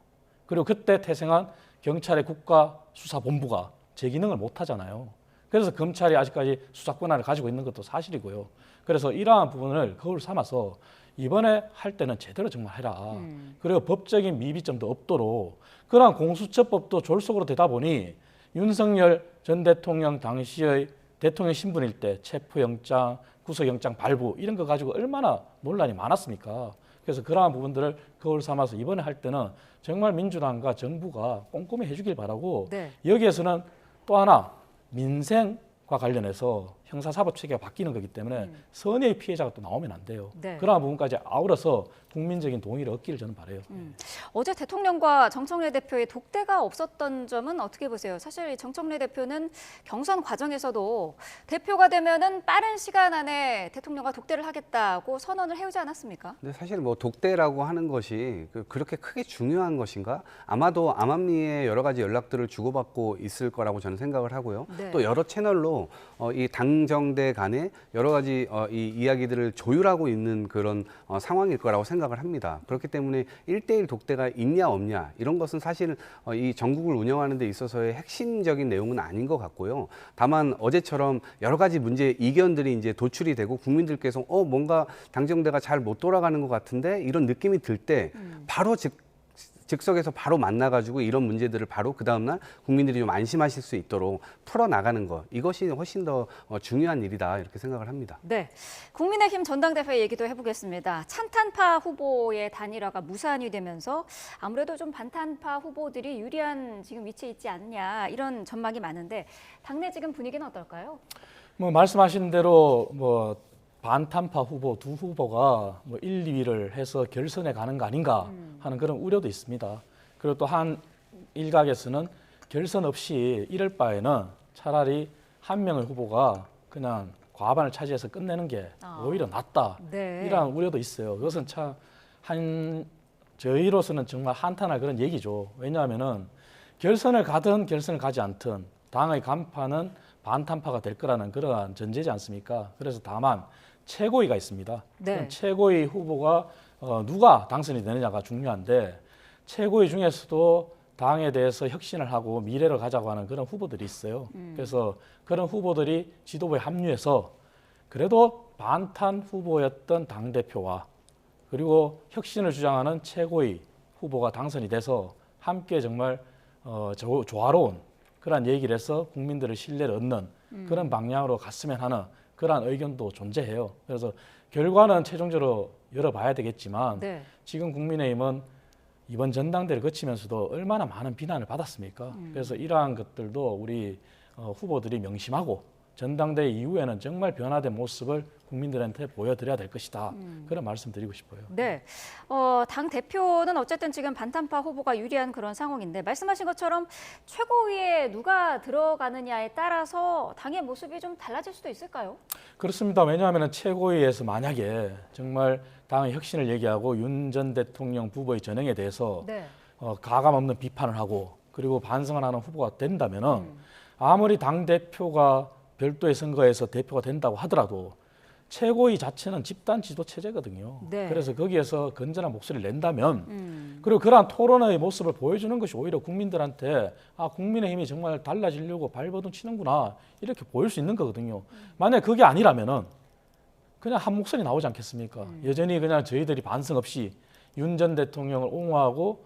그리고 그때 태생한 경찰의 국가수사본부가 제 기능을 못 하잖아요. 그래서 검찰이 아직까지 수사 권한을 가지고 있는 것도 사실이고요. 그래서 이러한 부분을 거울 삼아서 이번에 할 때는 제대로 정말 해라. 그리고 법적인 미비점도 없도록 그러한 공수처법도 졸속으로 되다 보니 윤석열 전 대통령 당시의 대통령 신분일 때 체포영장, 구속영장 발부 이런 거 가지고 얼마나 논란이 많았습니까? 그래서 그러한 부분들을 거울 삼아서 이번에 할 때는 정말 민주당과 정부가 꼼꼼히 해주길 바라고 네. 여기에서는 또 하나 민생과 관련해서 형사사법 체계가 바뀌는 거기 때문에 선의의 피해자가 또 나오면 안 돼요. 네. 그러한 부분까지 아우러서 국민적인 동의를 얻기를 저는 바라요. 어제 대통령과 정청래 대표의 독대가 없었던 점은 어떻게 보세요? 사실 정청래 대표는 경선 과정에서도 대표가 되면은 빠른 시간 안에 대통령과 독대를 하겠다고 선언을 해오지 않았습니까? 근데 사실 뭐 독대라고 하는 것이 그렇게 크게 중요한 것인가? 아마도 암암리에 여러 가지 연락들을 주고받고 있을 거라고 저는 생각을 하고요. 네. 또 여러 채널로 이 당정대 간에 여러 가지 이 이야기들을 조율하고 있는 그런 상황일 거라고 생각을 합니다. 그렇기 때문에 1대1 독대가 있냐 없냐 이런 것은 사실 이 전국을 운영하는 데 있어서의 핵심적인 내용은 아닌 것 같고요. 다만 어제처럼 여러 가지 문제 이견들이 이제 도출이 되고 국민들께서 뭔가 당정대가 잘 못 돌아가는 것 같은데 이런 느낌이 들 때 바로 즉석에서 바로 만나가지고 이런 문제들을 바로 그 다음날 국민들이 좀 안심하실 수 있도록 풀어나가는 것, 이것이 훨씬 더 중요한 일이다 이렇게 생각을 합니다. 네, 국민의힘 전당대회 얘기도 해보겠습니다. 찬탄파 후보의 단일화가 무산이 되면서 아무래도 좀 반탄파 후보들이 유리한 지금 위치에 있지 않냐 이런 전망이 많은데 당내 지금 분위기는 어떨까요? 뭐 말씀하신 대로 뭐 반탄파 후보 두 후보가 뭐 1, 2위를 해서 결선에 가는 거 아닌가 하는 그런 우려도 있습니다. 그리고 또 한 일각에서는 결선 없이 이럴 바에는 차라리 한 명의 후보가 그냥 과반을 차지해서 끝내는 게 오히려 낫다. 네. 이런 우려도 있어요. 그것은 참 저희로서는 정말 한탄할 그런 얘기죠. 왜냐하면은 결선을 가든 결선을 가지 않든 당의 간판은 반탄파가 될 거라는 그러한 전제지 않습니까? 그래서 다만 최고위가 있습니다. 네. 최고위 후보가 누가 당선이 되느냐가 중요한데 최고위 중에서도 당에 대해서 혁신을 하고 미래를 가자고 하는 그런 후보들이 있어요. 그래서 그런 후보들이 지도부에 합류해서 그래도 반탄 후보였던 당대표와 그리고 혁신을 주장하는 최고위 후보가 당선이 돼서 함께 정말 조화로운 그런 얘기를 해서 국민들의 신뢰를 얻는 그런 방향으로 갔으면 하는 그러한 의견도 존재해요. 그래서 결과는 최종적으로 열어봐야 되겠지만 네. 지금 국민의힘은 이번 전당대를 거치면서도 얼마나 많은 비난을 받았습니까? 그래서 이러한 것들도 우리 후보들이 명심하고 전당대 이후에는 정말 변화된 모습을 국민들한테 보여드려야 될 것이다. 그런 말씀 드리고 싶어요. 네, 당 대표는 어쨌든 지금 반탄파 후보가 유리한 그런 상황인데 말씀하신 것처럼 최고위에 누가 들어가느냐에 따라서 당의 모습이 좀 달라질 수도 있을까요? 그렇습니다. 왜냐하면 최고위에서 만약에 정말 당의 혁신을 얘기하고 윤 전 대통령 부부의 전행에 대해서 네. 가감 없는 비판을 하고 그리고 반성을 하는 후보가 된다면은 아무리 당 대표가 별도의 선거에서 대표가 된다고 하더라도 최고위 자체는 집단 지도 체제거든요. 네. 그래서 거기에서 건전한 목소리를 낸다면 그리고 그러한 토론의 모습을 보여주는 것이 오히려 국민들한테 국민의힘이 정말 달라지려고 발버둥 치는구나 이렇게 보일 수 있는 거거든요. 만약에 그게 아니라면은 그냥 한 목소리 나오지 않겠습니까? 여전히 그냥 저희들이 반성 없이 윤 전 대통령을 옹호하고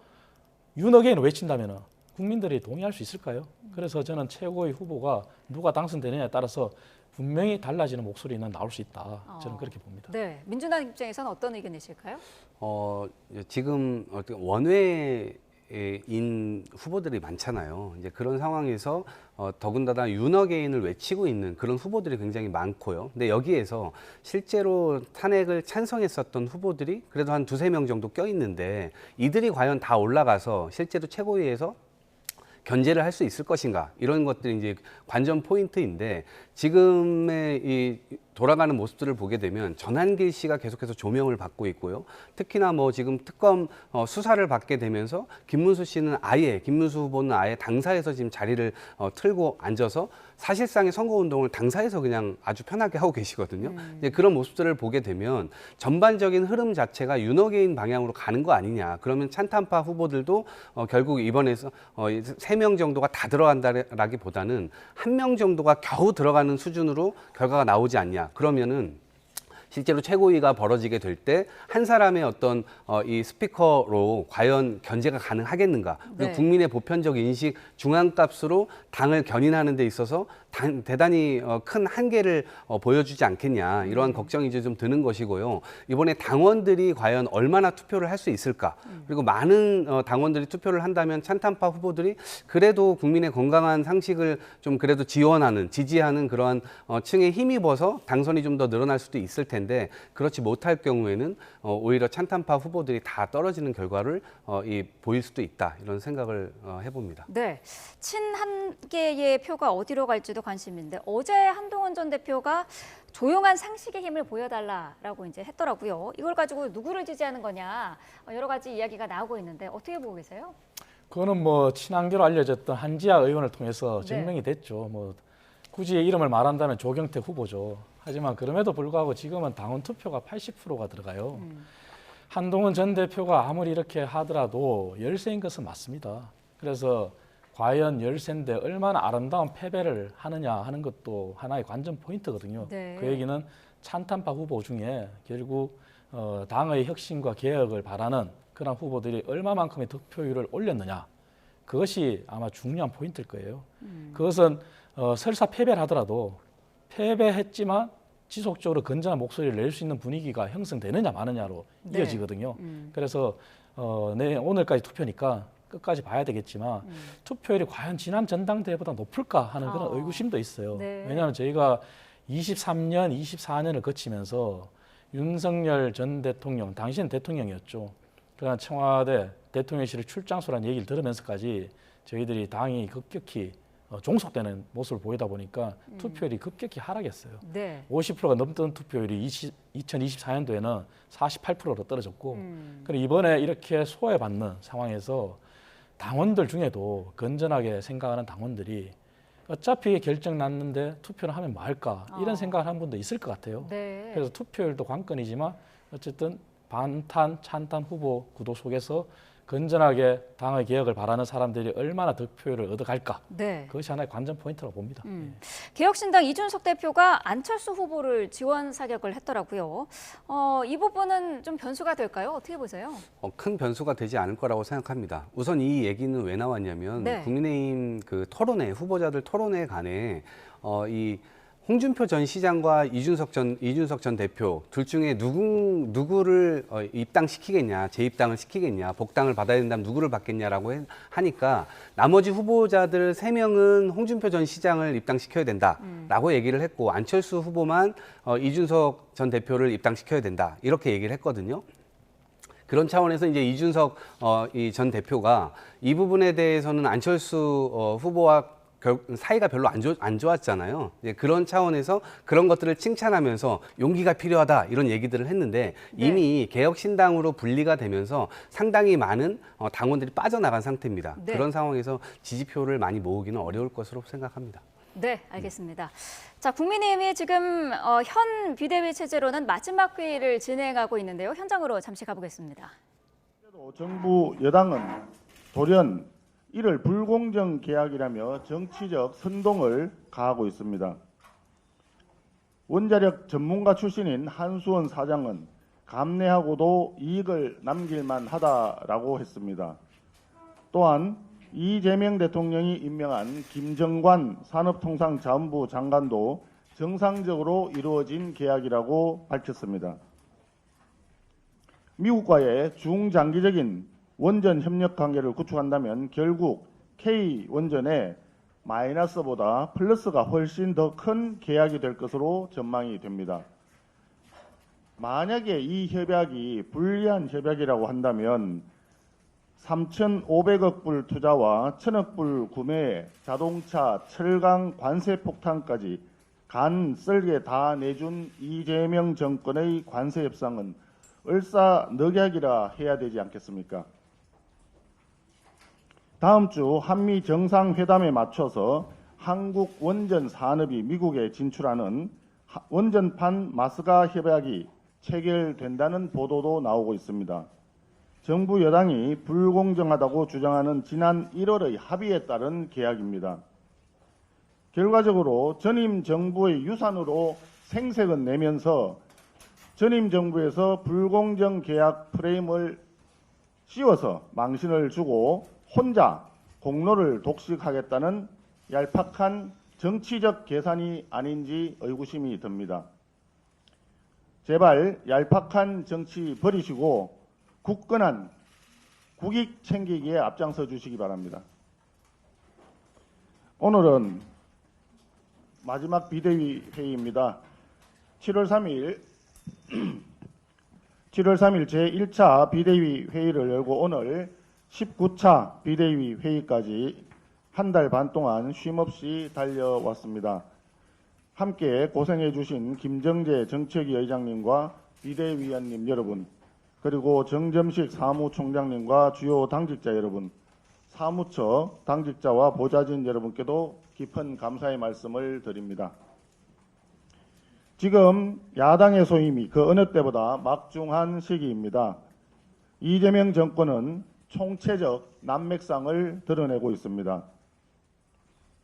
윤 어게인을 외친다면은 국민들이 동의할 수 있을까요? 그래서 저는 최고의 후보가 누가 당선되느냐에 따라서 분명히 달라지는 목소리는 나올 수 있다. 저는 그렇게 봅니다. 네, 민주당 입장에서는 어떤 의견이실까요? 지금 원외인 후보들이 많잖아요. 이제 그런 상황에서 더군다나 윤어게인을 외치고 있는 그런 후보들이 굉장히 많고요. 근데 여기에서 실제로 탄핵을 찬성했었던 후보들이 그래도 한 2~3명 정도 껴있는데 이들이 과연 다 올라가서 실제로 최고위에서 견제를 할 수 있을 것인가 이런 것들이 이제 관전 포인트인데 지금의 이 돌아가는 모습들을 보게 되면 전한길 씨가 계속해서 조명을 받고 있고요. 특히나 뭐 지금 특검 수사를 받게 되면서 김문수 후보는 아예 당사에서 지금 자리를 틀고 앉아서 사실상의 선거운동을 당사에서 그냥 아주 편하게 하고 계시거든요. 이제 그런 모습들을 보게 되면 전반적인 흐름 자체가 윤어게인 방향으로 가는 거 아니냐. 그러면 찬탄파 후보들도 결국 이번에서 3명 정도가 다 들어간다라기보다는 1명 정도가 겨우 들어가는 수준으로 결과가 나오지 않냐. 그러면은 실제로 최고위가 벌어지게 될 때 한 사람의 어떤 이 스피커로 과연 견제가 가능하겠는가. 그리고 네. 국민의 보편적 인식 중앙값으로 당을 견인하는 데 있어서 대단히 큰 한계를 보여주지 않겠냐. 이러한 걱정이 이제 좀 드는 것이고요. 이번에 당원들이 과연 얼마나 투표를 할 수 있을까. 그리고 많은 당원들이 투표를 한다면 찬탄파 후보들이 그래도 국민의 건강한 상식을 좀 그래도 지지하는 그러한 층에 힘입어서 당선이 좀 더 늘어날 수도 있을 텐데 그렇지 못할 경우에는 오히려 찬탄파 후보들이 다 떨어지는 결과를 보일 수도 있다. 이런 생각을 해봅니다. 네, 친한계의 표가 어디로 갈지도 관심인데 어제 한동훈 전 대표가 조용한 상식의 힘을 보여달라라고 이제 했더라고요. 이걸 가지고 누구를 지지하는 거냐 여러 가지 이야기가 나오고 있는데 어떻게 보고 계세요? 그거는 뭐 친한계로 알려졌던 한지아 의원을 통해서 증명이 됐죠. 뭐 굳이 이름을 말한다면 조경태 후보죠. 하지만 그럼에도 불구하고 지금은 당원 투표가 80%가 들어가요. 한동훈 전 대표가 아무리 이렇게 하더라도 열세인 것은 맞습니다. 그래서 과연 열세인데 얼마나 아름다운 패배를 하느냐 하는 것도 하나의 관전 포인트거든요. 네. 그 얘기는 찬탄파 후보 중에 결국 당의 혁신과 개혁을 바라는 그런 후보들이 얼마만큼의 득표율을 올렸느냐. 그것이 아마 중요한 포인트일 거예요. 그것은 설사 패배를 하더라도 패배했지만 지속적으로 건전한 목소리를 낼 수 있는 분위기가 형성되느냐 마느냐로 네. 이어지거든요. 그래서 오늘까지 투표니까 끝까지 봐야 되겠지만 투표율이 과연 지난 전당대회보다 높을까 하는 그런 의구심도 있어요. 네. 왜냐하면 저희가 23년, 24년을 거치면서 윤석열 전 대통령, 당시엔 대통령이었죠. 그러나 청와대 대통령실의 출장소라는 얘기를 들으면서까지 저희들이 당이 급격히 종속되는 모습을 보이다 보니까 투표율이 급격히 하락했어요. 네. 50%가 넘던 투표율이 2024년도에는 48%로 떨어졌고 그리고 이번에 이렇게 소외받는 상황에서 당원들 중에도 건전하게 생각하는 당원들이 어차피 결정 났는데 투표를 하면 뭐 할까 이런 생각을 하는 분도 있을 것 같아요. 네. 그래서 투표율도 관건이지만 어쨌든 반탄, 찬탄 후보 구도 속에서 건전하게 당의 개혁을 바라는 사람들이 얼마나 득표율을 얻어갈까. 네. 그것이 하나의 관전 포인트라고 봅니다. 개혁신당 이준석 대표가 안철수 후보를 지원 사격을 했더라고요. 이 부분은 좀 변수가 될까요? 어떻게 보세요? 큰 변수가 되지 않을 거라고 생각합니다. 우선 이 얘기는 왜 나왔냐면 네. 국민의힘 그 토론회, 후보자들 토론회 간에 이 홍준표 전 시장과 이준석 전 대표 둘 중에 누구를 입당시키겠냐, 재입당을 시키겠냐, 복당을 받아야 된다면 누구를 받겠냐라고 하니까 나머지 후보자들 3명은 홍준표 전 시장을 입당시켜야 된다라고 얘기를 했고 안철수 후보만 이준석 전 대표를 입당시켜야 된다 이렇게 얘기를 했거든요. 그런 차원에서 이제 이준석 이 전 대표가 이 부분에 대해서는 안철수 후보와 사이가 별로 안 좋았잖아요. 그런 차원에서 그런 것들을 칭찬하면서 용기가 필요하다 이런 얘기들을 했는데 이미 개혁신당으로 분리가 되면서 상당히 많은 당원들이 빠져나간 상태입니다. 네. 그런 상황에서 지지표를 많이 모으기는 어려울 것으로 생각합니다. 네, 알겠습니다. 자, 국민의힘이 지금 현 비대위 체제로는 마지막 회의를 진행하고 있는데요. 현장으로 잠시 가보겠습니다. 정부 여당은 돌연 이를 불공정 계약이라며 정치적 선동을 가하고 있습니다. 원자력 전문가 출신인 한수원 사장은 감내하고도 이익을 남길만 하다라고 했습니다. 또한 이재명 대통령이 임명한 김정관 산업통상자원부 장관도 정상적으로 이루어진 계약이라고 밝혔습니다. 미국과의 중장기적인 원전 협력 관계를 구축한다면 결국 K원전의 마이너스보다 플러스가 훨씬 더 큰 계약이 될 것으로 전망이 됩니다. 만약에 이 협약이 불리한 협약이라고 한다면 3,500억 불 투자와 1,000억 불 구매에 자동차, 철강, 관세 폭탄까지 간 썰게 다 내준 이재명 정권의 관세 협상은 을사늑약이라 해야 되지 않겠습니까? 다음 주 한미 정상회담에 맞춰서 한국 원전 산업이 미국에 진출하는 원전판 마스가 협약이 체결된다는 보도도 나오고 있습니다. 정부 여당이 불공정하다고 주장하는 지난 1월의 합의에 따른 계약입니다. 결과적으로 전임 정부의 유산으로 생색은 내면서 전임 정부에서 불공정 계약 프레임을 씌워서 망신을 주고 혼자 공로를 독식하겠다는 얄팍한 정치적 계산이 아닌지 의구심이 듭니다. 제발 얄팍한 정치 버리시고 굳건한 국익 챙기기에 앞장서 주시기 바랍니다. 오늘은 마지막 비대위 회의입니다. 7월 3일 제1차 비대위 회의를 열고 오늘 19차 비대위 회의까지 한 달 반 동안 쉼없이 달려왔습니다. 함께 고생해 주신 김정재 정책위 의장님과 비대위원님 여러분, 그리고 정점식 사무총장님과 주요 당직자 여러분, 사무처 당직자와 보좌진 여러분께도 깊은 감사의 말씀을 드립니다. 지금 야당의 소임이 그 어느 때보다 막중한 시기입니다. 이재명 정권은 총체적 난맥상을 드러내고 있습니다.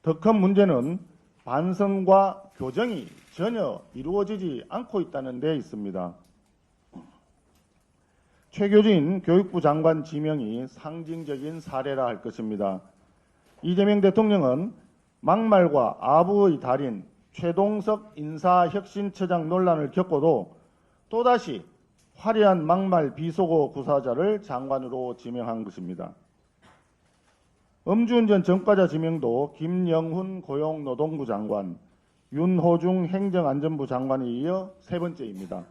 더 큰 문제는 반성과 교정이 전혀 이루어지지 않고 있다는 데 있습니다. 최교진 교육부 장관 지명이 상징적인 사례라 할 것입니다. 이재명 대통령은 막말과 아부의 달인 최동석 인사혁신처장 논란을 겪고도 또다시 화려한 막말 비속어 구사자를 장관으로 지명한 것입니다. 음주운전 전과자 지명도 김영훈 고용노동부 장관, 윤호중 행정안전부 장관에 이어 세 번째입니다.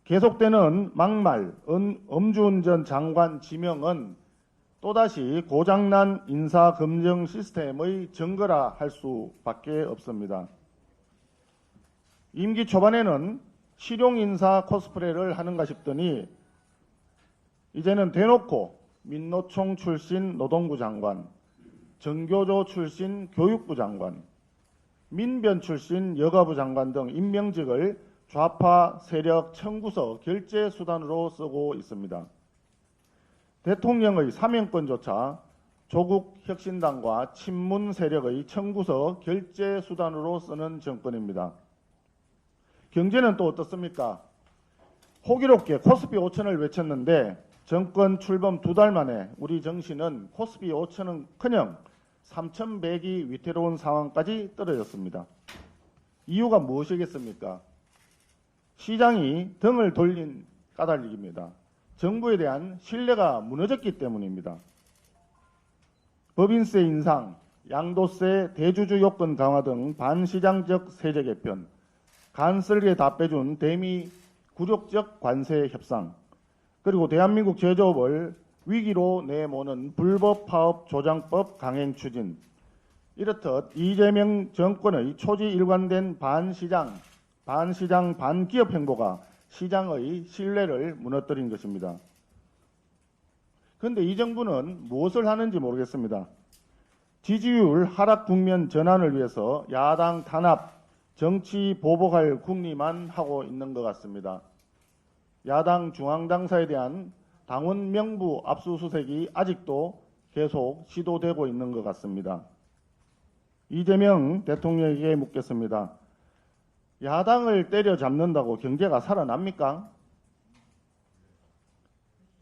계속되는 막말, 음주운전 장관 지명은 또다시 고장난 인사검증 시스템의 증거라 할 수밖에 없습니다. 임기 초반에는 실용인사 코스프레를 하는가 싶더니 이제는 대놓고 민노총 출신 노동부 장관, 정교조 출신 교육부 장관, 민변 출신 여가부 장관 등 임명직을 좌파 세력 청구서 결제 수단으로 쓰고 있습니다. 대통령의 사명권조차 조국 혁신당과 친문 세력의 청구서 결제 수단으로 쓰는 정권입니다. 경제는 또 어떻습니까? 호기롭게 코스피 5천을 외쳤는데 정권 출범 2달 만에 우리 정시는 코스피 5천은커녕 3,100이 위태로운 상황까지 떨어졌습니다. 이유가 무엇이겠습니까? 시장이 등을 돌린 까닭입니다. 정부에 대한 신뢰가 무너졌기 때문입니다. 법인세 인상, 양도세, 대주주 요건 강화 등 반시장적 세제 개편, 간설계 다 빼준 대미 굴욕적 관세 협상, 그리고 대한민국 제조업을 위기로 내모는 불법 파업 조장법 강행 추진, 이렇듯 이재명 정권의 초지 일관된 반시장, 반기업 행보가 시장의 신뢰를 무너뜨린 것입니다. 그런데 이 정부는 무엇을 하는지 모르겠습니다. 지지율 하락 국면 전환을 위해서 야당 탄압, 정치 보복할 궁리만 하고 있는 것 같습니다. 야당 중앙당사에 대한 당원 명부 압수수색이 아직도 계속 시도되고 있는 것 같습니다. 이재명 대통령에게 묻겠습니다. 야당을 때려잡는다고 경제가 살아납니까?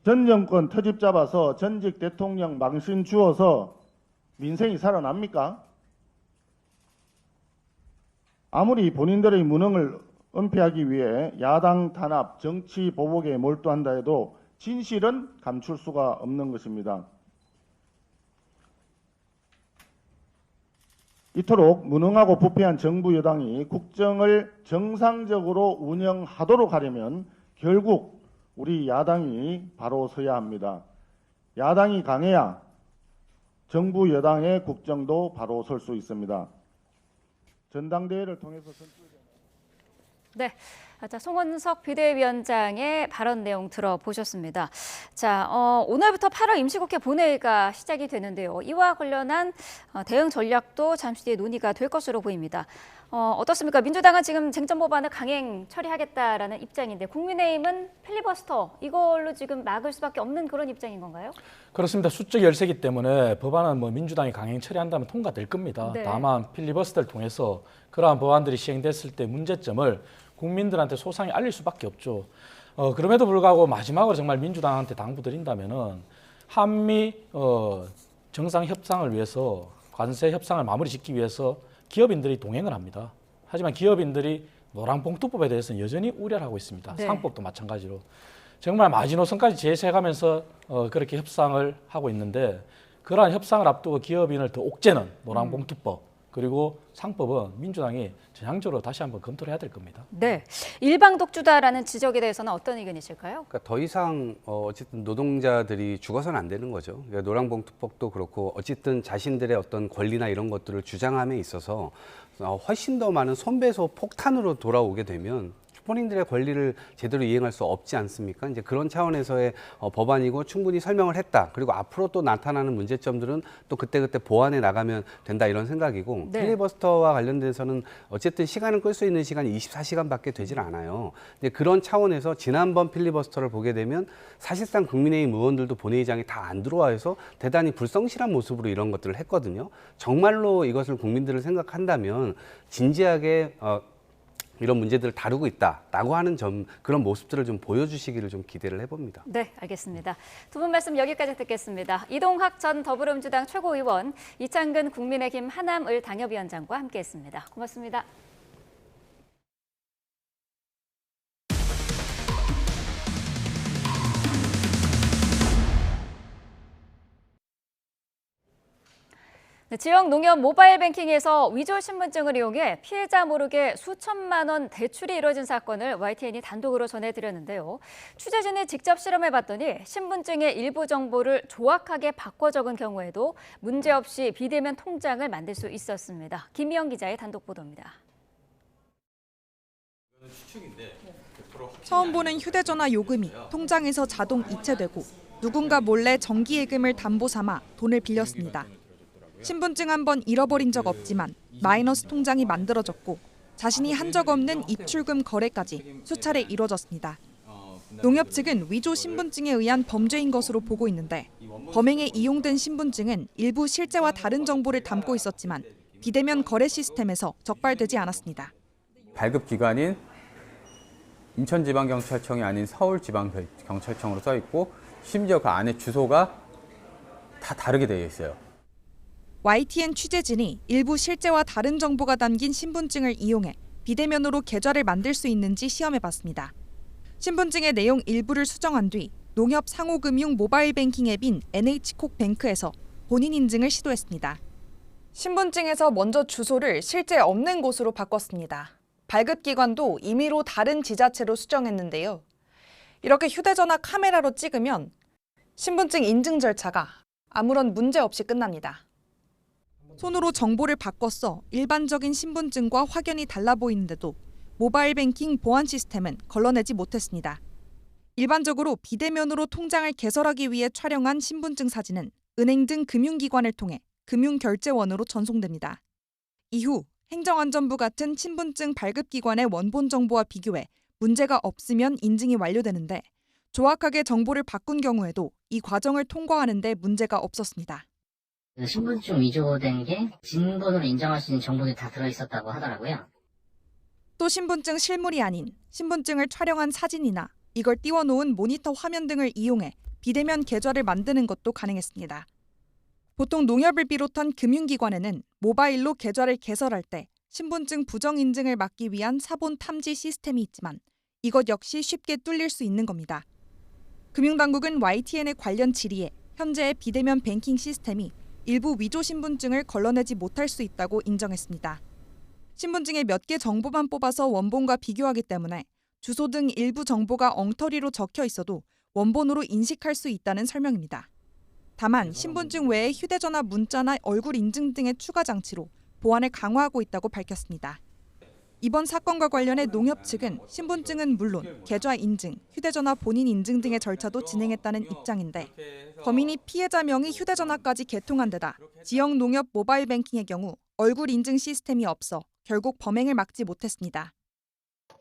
전 정권 터집 잡아서 전직 대통령 망신 주어서 민생이 살아납니까? 아무리 본인들의 무능을 은폐하기 위해 야당 탄압, 정치 보복에 몰두한다 해도 진실은 감출 수가 없는 것입니다. 이토록 무능하고 부패한 정부 여당이 국정을 정상적으로 운영하도록 하려면 결국 우리 야당이 바로 서야 합니다. 야당이 강해야 정부 여당의 국정도 바로 설 수 있습니다. 전당대회를 통해서 네. 자, 송원석 비대위원장의 발언 내용 들어보셨습니다. 자, 오늘부터 8월 임시국회 본회의가 시작이 되는데요. 이와 관련한 대응 전략도 잠시 뒤에 논의가 될 것으로 보입니다. 어떻습니까? 민주당은 지금 쟁점 법안을 강행 처리하겠다라는 입장인데 국민의힘은 필리버스터 이걸로 지금 막을 수밖에 없는 그런 입장인 건가요? 그렇습니다. 수적 열세기 때문에 법안은 민주당이 강행 처리한다면 통과될 겁니다. 네. 다만 필리버스터를 통해서 그러한 법안들이 시행됐을 때 문제점을 국민들한테 소상히 알릴 수밖에 없죠. 그럼에도 불구하고 마지막으로 정말 민주당한테 당부드린다면은 한미 정상 협상을 위해서 관세 협상을 마무리 짓기 위해서 기업인들이 동행을 합니다. 하지만 기업인들이 노란봉투법에 대해서는 여전히 우려를 하고 있습니다. 네. 상법도 마찬가지로. 정말 마지노선까지 제시해가면서 그렇게 협상을 하고 있는데 그러한 협상을 앞두고 기업인을 더 옥죄는 노란봉투법 그리고 상법은 민주당이 전향적으로 다시 한번 검토를 해야 될 겁니다. 네, 일방독주다라는 지적에 대해서는 어떤 의견이실까요? 그러니까 더 이상 어쨌든 노동자들이 죽어서는 안 되는 거죠. 그러니까 노란봉투법도 그렇고 어쨌든 자신들의 어떤 권리나 이런 것들을 주장함에 있어서 훨씬 더 많은 손배소 폭탄으로 돌아오게 되면 본인들의 권리를 제대로 이행할 수 없지 않습니까? 이제 그런 차원에서의 법안이고 충분히 설명을 했다. 그리고 앞으로 또 나타나는 문제점들은 또 그때그때 보완해 나가면 된다 이런 생각이고 네. 필리버스터와 관련돼서는 어쨌든 시간을 끌 수 있는 시간이 24시간밖에 되질 않아요. 이제 그런 차원에서 지난번 필리버스터를 보게 되면 사실상 국민의힘 의원들도 본회의장에 다 안 들어와 해서 대단히 불성실한 모습으로 이런 것들을 했거든요. 정말로 이것을 국민들을 생각한다면 진지하게 이런 문제들을 다루고 있다라고 하는 그런 모습들을 좀 보여주시기를 좀 기대를 해봅니다. 네, 알겠습니다. 두 분 말씀 여기까지 듣겠습니다. 이동학 전 더불어민주당 최고위원, 이창근 국민의힘 하남을 당협위원장과 함께했습니다. 고맙습니다. 네, 지역 농협 모바일 뱅킹에서 위조 신분증을 이용해 피해자 모르게 수천만 원 대출이 이뤄진 사건을 YTN이 단독으로 전해드렸는데요. 취재진이 직접 실험해봤더니 신분증의 일부 정보를 조악하게 바꿔 적은 경우에도 문제없이 비대면 통장을 만들 수 있었습니다. 김희영 기자의 단독 보도입니다. 처음 보는 휴대전화 요금이 통장에서 자동 이체되고 누군가 몰래 정기예금을 담보 삼아 돈을 빌렸습니다. 신분증 한 번 잃어버린 적 없지만 마이너스 통장이 만들어졌고 자신이 한 적 없는 입출금 거래까지 수차례 이뤄졌습니다. 농협 측은 위조 신분증에 의한 범죄인 것으로 보고 있는데 범행에 이용된 신분증은 일부 실제와 다른 정보를 담고 있었지만 비대면 거래 시스템에서 적발되지 않았습니다. 발급 기관인 인천지방경찰청이 아닌 서울지방경찰청으로 써 있고 심지어 그 안에 주소가 다 다르게 되어 있어요. YTN 취재진이 일부 실제와 다른 정보가 담긴 신분증을 이용해 비대면으로 계좌를 만들 수 있는지 시험해봤습니다. 신분증의 내용 일부를 수정한 뒤 농협 상호금융 모바일 뱅킹 앱인 NH콕뱅크에서 본인 인증을 시도했습니다. 신분증에서 먼저 주소를 실제 없는 곳으로 바꿨습니다. 발급기관도 임의로 다른 지자체로 수정했는데요. 이렇게 휴대전화 카메라로 찍으면 신분증 인증 절차가 아무런 문제 없이 끝납니다. 손으로 정보를 바꿔서 일반적인 신분증과 확연히 달라 보이는데도 모바일 뱅킹 보안 시스템은 걸러내지 못했습니다. 일반적으로 비대면으로 통장을 개설하기 위해 촬영한 신분증 사진은 은행 등 금융기관을 통해 금융결제원으로 전송됩니다. 이후 행정안전부 같은 신분증 발급기관의 원본 정보와 비교해 문제가 없으면 인증이 완료되는데 조악하게 정보를 바꾼 경우에도 이 과정을 통과하는 데 문제가 없었습니다. 신분증 위조된 게 진본으로 인정할 수 있는 정보들이 다 들어있었다고 하더라고요. 또 신분증 실물이 아닌 신분증을 촬영한 사진이나 이걸 띄워놓은 모니터 화면 등을 이용해 비대면 계좌를 만드는 것도 가능했습니다. 보통 농협을 비롯한 금융기관에는 모바일로 계좌를 개설할 때 신분증 부정 인증을 막기 위한 사본 탐지 시스템이 있지만 이것 역시 쉽게 뚫릴 수 있는 겁니다. 금융당국은 YTN의 관련 질의에 현재의 비대면 뱅킹 시스템이 일부 위조 신분증을 걸러내지 못할 수 있다고 인정했습니다. 신분증에 몇 개 정보만 뽑아서 원본과 비교하기 때문에 주소 등 일부 정보가 엉터리로 적혀 있어도 원본으로 인식할 수 있다는 설명입니다. 다만 신분증 외에 휴대전화 문자나 얼굴 인증 등의 추가 장치로 보안을 강화하고 있다고 밝혔습니다. 이번 사건과 관련해 농협 측은 신분증은 물론 계좌 인증, 휴대전화 본인 인증 등의 절차도 진행했다는 입장인데 범인이 피해자 명의 휴대전화까지 개통한 데다 지역 농협 모바일 뱅킹의 경우 얼굴 인증 시스템이 없어 결국 범행을 막지 못했습니다.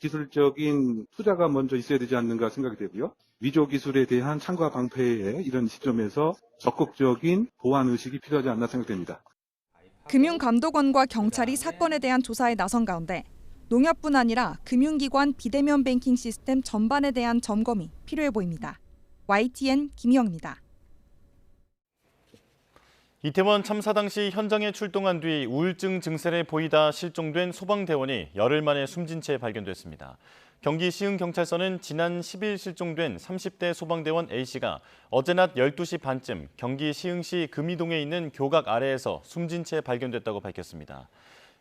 기술적인 투자가 먼저 있어야 되지 않는가 생각이 되고요. 위조 기술에 대한 창과 방패에 이런 시점에서 적극적인 보안 의식이 필요하지 않나 생각됩니다. 금융감독원과 경찰이 사건에 대한 조사에 나선 가운데 농협뿐 아니라 금융기관 비대면 뱅킹 시스템 전반에 대한 점검이 필요해 보입니다. YTN 김희영입니다. 이태원 참사 당시 현장에 출동한 뒤 우울증 증세를 보이다 실종된 소방대원이 열흘 만에 숨진 채 발견됐습니다. 경기 시흥경찰서는 지난 10일 실종된 30대 소방대원 A씨가 어제 낮 12시 반쯤 경기 시흥시 금이동에 있는 교각 아래에서 숨진 채 발견됐다고 밝혔습니다.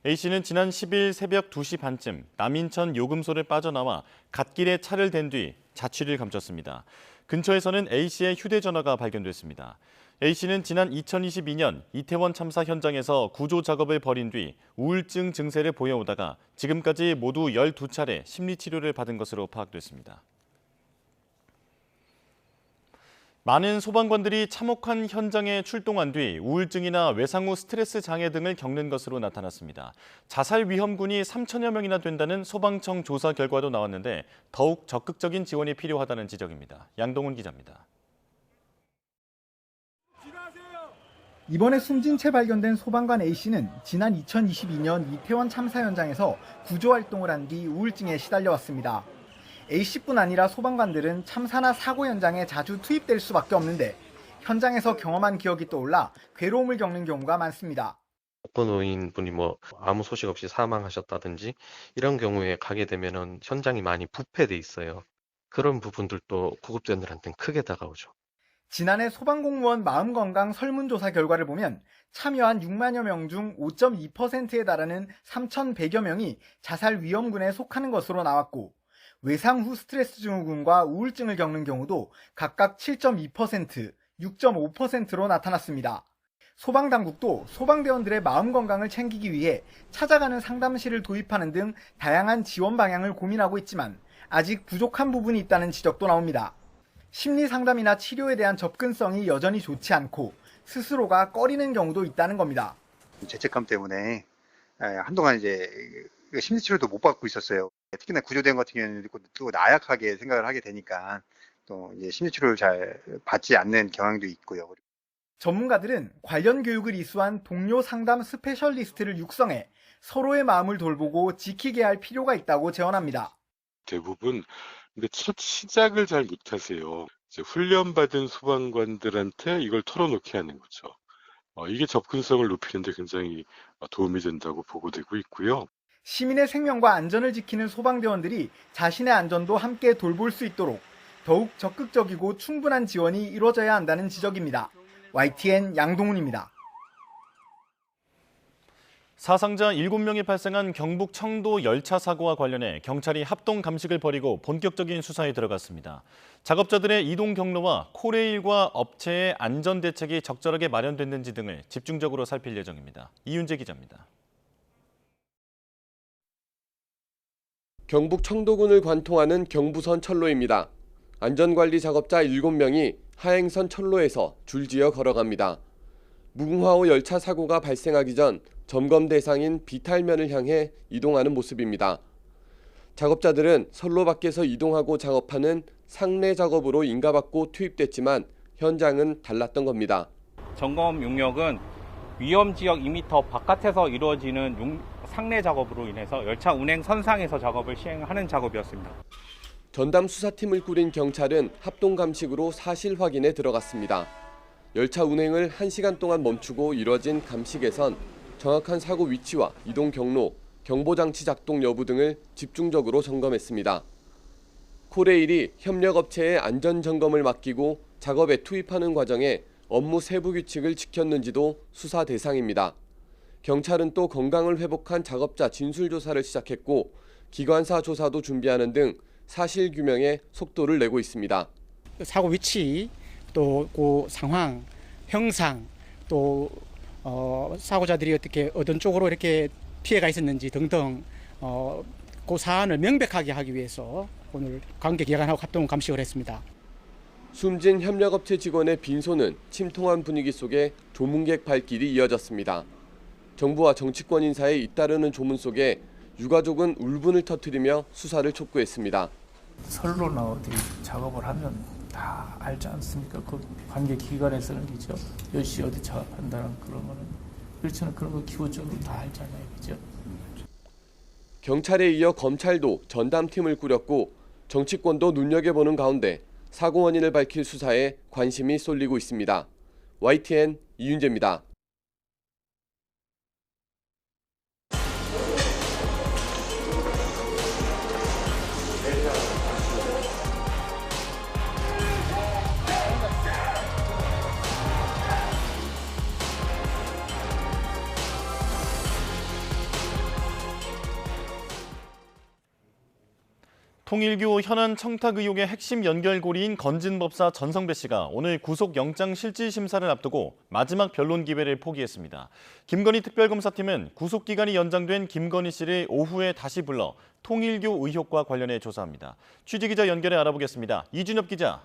A씨는 지난 10일 새벽 2시 반쯤 남인천 요금소를 빠져나와 갓길에 차를 댄 뒤 자취를 감췄습니다. 근처에서는 A씨의 휴대전화가 발견됐습니다. A씨는 지난 2022년 이태원 참사 현장에서 구조 작업을 벌인 뒤 우울증 증세를 보여오다가 지금까지 모두 12차례 심리치료를 받은 것으로 파악됐습니다. 많은 소방관들이 참혹한 현장에 출동한 뒤 우울증이나 외상 후 스트레스 장애 등을 겪는 것으로 나타났습니다. 자살 위험군이 3천여 명이나 된다는 소방청 조사 결과도 나왔는데 더욱 적극적인 지원이 필요하다는 지적입니다. 양동훈 기자입니다. 이번에 숨진 채 발견된 소방관 A씨는 지난 2022년 이태원 참사 현장에서 구조활동을 한 뒤 우울증에 시달려왔습니다. A씨뿐 아니라 소방관들은 참사나 사고 현장에 자주 투입될 수밖에 없는데 현장에서 경험한 기억이 떠올라 괴로움을 겪는 경우가 많습니다. 어떤 의인분이 아무 소식 없이 사망하셨다든지 이런 경우에 가게 되면은 현장이 많이 부패돼 있어요. 그런 부분들도 구급대원들한테는 크게 다가오죠. 지난해 소방공무원 마음건강 설문조사 결과를 보면 참여한 6만여 명 중 5.2%에 달하는 3,100여 명이 자살 위험군에 속하는 것으로 나왔고 외상 후 스트레스 증후군과 우울증을 겪는 경우도 각각 7.2%, 6.5%로 나타났습니다. 소방당국도 소방대원들의 마음 건강을 챙기기 위해 찾아가는 상담실을 도입하는 등 다양한 지원 방향을 고민하고 있지만 아직 부족한 부분이 있다는 지적도 나옵니다. 심리 상담이나 치료에 대한 접근성이 여전히 좋지 않고 스스로가 꺼리는 경우도 있다는 겁니다. 죄책감 때문에 한동안 이제 심리치료도 못 받고 있었어요. 특히나 구조대원 같은 경우는 또 나약하게 생각을 하게 되니까 또 이제 심리치료를 잘 받지 않는 경향도 있고요. 전문가들은 관련 교육을 이수한 동료 상담 스페셜리스트를 육성해 서로의 마음을 돌보고 지키게 할 필요가 있다고 제언합니다. 대부분 근데 첫 시작을 잘 못하세요. 이제 훈련받은 소방관들한테 이걸 털어놓게 하는 거죠. 이게 접근성을 높이는 데 굉장히 도움이 된다고 보고되고 있고요. 시민의 생명과 안전을 지키는 소방대원들이 자신의 안전도 함께 돌볼 수 있도록 더욱 적극적이고 충분한 지원이 이루어져야 한다는 지적입니다. YTN 양동훈입니다. 사상자 7명이 발생한 경북 청도 열차 사고와 관련해 경찰이 합동 감식을 벌이고 본격적인 수사에 들어갔습니다. 작업자들의 이동 경로와 코레일과 업체의 안전 대책이 적절하게 마련됐는지 등을 집중적으로 살필 예정입니다. 이윤재 기자입니다. 경북 청도군을 관통하는 경부선 철로입니다. 안전관리 작업자 7명이 하행선 철로에서 줄지어 걸어갑니다. 무궁화호 열차 사고가 발생하기 전 점검 대상인 비탈면을 향해 이동하는 모습입니다. 작업자들은 선로 밖에서 이동하고 작업하는 상례 작업으로 인가받고 투입됐지만 현장은 달랐던 겁니다. 점검 용역은 위험 지역 2m 바깥에서 이루어지는 상례 작업으로 인해서 열차 운행 선상에서 작업을 시행하는 작업이었습니다. 전담 수사팀을 꾸린 경찰은 합동 감식으로 사실 확인에 들어갔습니다. 열차 운행을 1시간 동안 멈추고 이뤄진 감식에선 정확한 사고 위치와 이동 경로, 경보장치 작동 여부 등을 집중적으로 점검했습니다. 코레일이 협력업체에 안전점검을 맡기고 작업에 투입하는 과정에 업무 세부 규칙을 지켰는지도 수사 대상입니다. 경찰은 또 건강을 회복한 작업자 진술 조사를 시작했고 기관사 조사도 준비하는 등 사실 규명에 속도를 내고 있습니다. 사고 위치, 또 그 상황, 형상, 또 사고자들이 어떻게 어떤 쪽으로 이렇게 피해가 있었는지 등등 그 사안을 명백하게 하기 위해서 오늘 관계기관하고 합동 감식을 했습니다. 숨진 협력업체 직원의 빈소는 침통한 분위기 속에 조문객 발길이 이어졌습니다. 정부와 정치권 인사의 잇따르는 조문 속에 유가족은 울분을 터뜨리며 수사를 촉구했습니다. 선로나 어디 작업을 하면 다 알지 않습니까? 그 관계 기관에서는 그죠. 몇 시 어디 작업한다는 그러면은 그렇잖아요. 그런 거 기본적으로 다 알잖아요, 그죠? 경찰에 이어 검찰도 전담팀을 꾸렸고 정치권도 눈여겨보는 가운데 사고 원인을 밝힐 수사에 관심이 쏠리고 있습니다. YTN 이윤재입니다. 통일교 현안 청탁 의혹의 핵심 연결고리인 건진법사 전성배 씨가 오늘 구속영장 실질심사를 앞두고 마지막 변론 기회를 포기했습니다. 김건희 특별검사팀은 구속기간이 연장된 김건희 씨를 오후에 다시 불러 통일교 의혹과 관련해 조사합니다. 취재기자 연결해 알아보겠습니다. 이준엽 기자.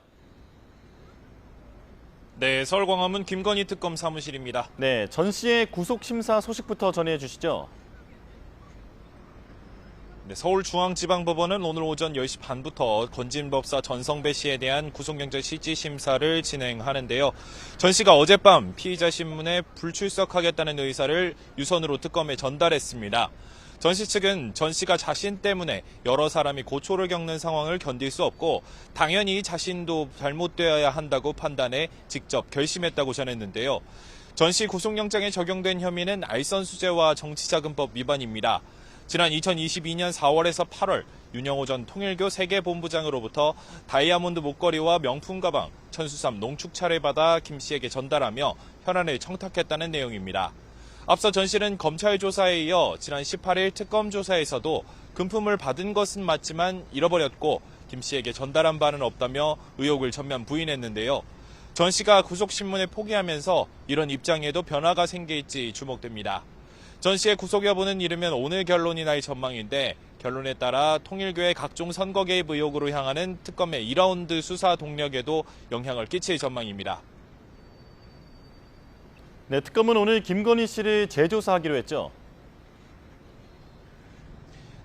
네, 서울 광화문 김건희 특검 사무실입니다. 네, 전 씨의 구속심사 소식부터 전해 주시죠. 네, 서울중앙지방법원은 오늘 오전 10시 반부터 건진법사 전성배 씨에 대한 구속영장 실질심사를 진행하는데요. 전 씨가 어젯밤 피의자 신문에 불출석하겠다는 의사를 유선으로 특검에 전달했습니다. 전 씨 측은 전 씨가 자신 때문에 여러 사람이 고초를 겪는 상황을 견딜 수 없고 당연히 자신도 잘못되어야 한다고 판단해 직접 결심했다고 전했는데요. 전 씨 구속영장에 적용된 혐의는 알선수재와 정치자금법 위반입니다. 지난 2022년 4월에서 8월 윤영호 전 통일교 세계본부장으로부터 다이아몬드 목걸이와 명품 가방, 천수삼 농축차를 받아 김 씨에게 전달하며 현안을 청탁했다는 내용입니다. 앞서 전 씨는 검찰 조사에 이어 지난 18일 특검 조사에서도 금품을 받은 것은 맞지만 잃어버렸고 김 씨에게 전달한 바는 없다며 의혹을 전면 부인했는데요. 전 씨가 구속신문을 포기하면서 이런 입장에도 변화가 생길지 주목됩니다. 전 씨의 구속 여부는 이르면 오늘 결론이 날 전망인데 결론에 따라 통일교의 각종 선거 개입 의혹으로 향하는 특검의 2라운드 수사 동력에도 영향을 끼칠 전망입니다. 네, 특검은 오늘 김건희 씨를 재조사하기로 했죠.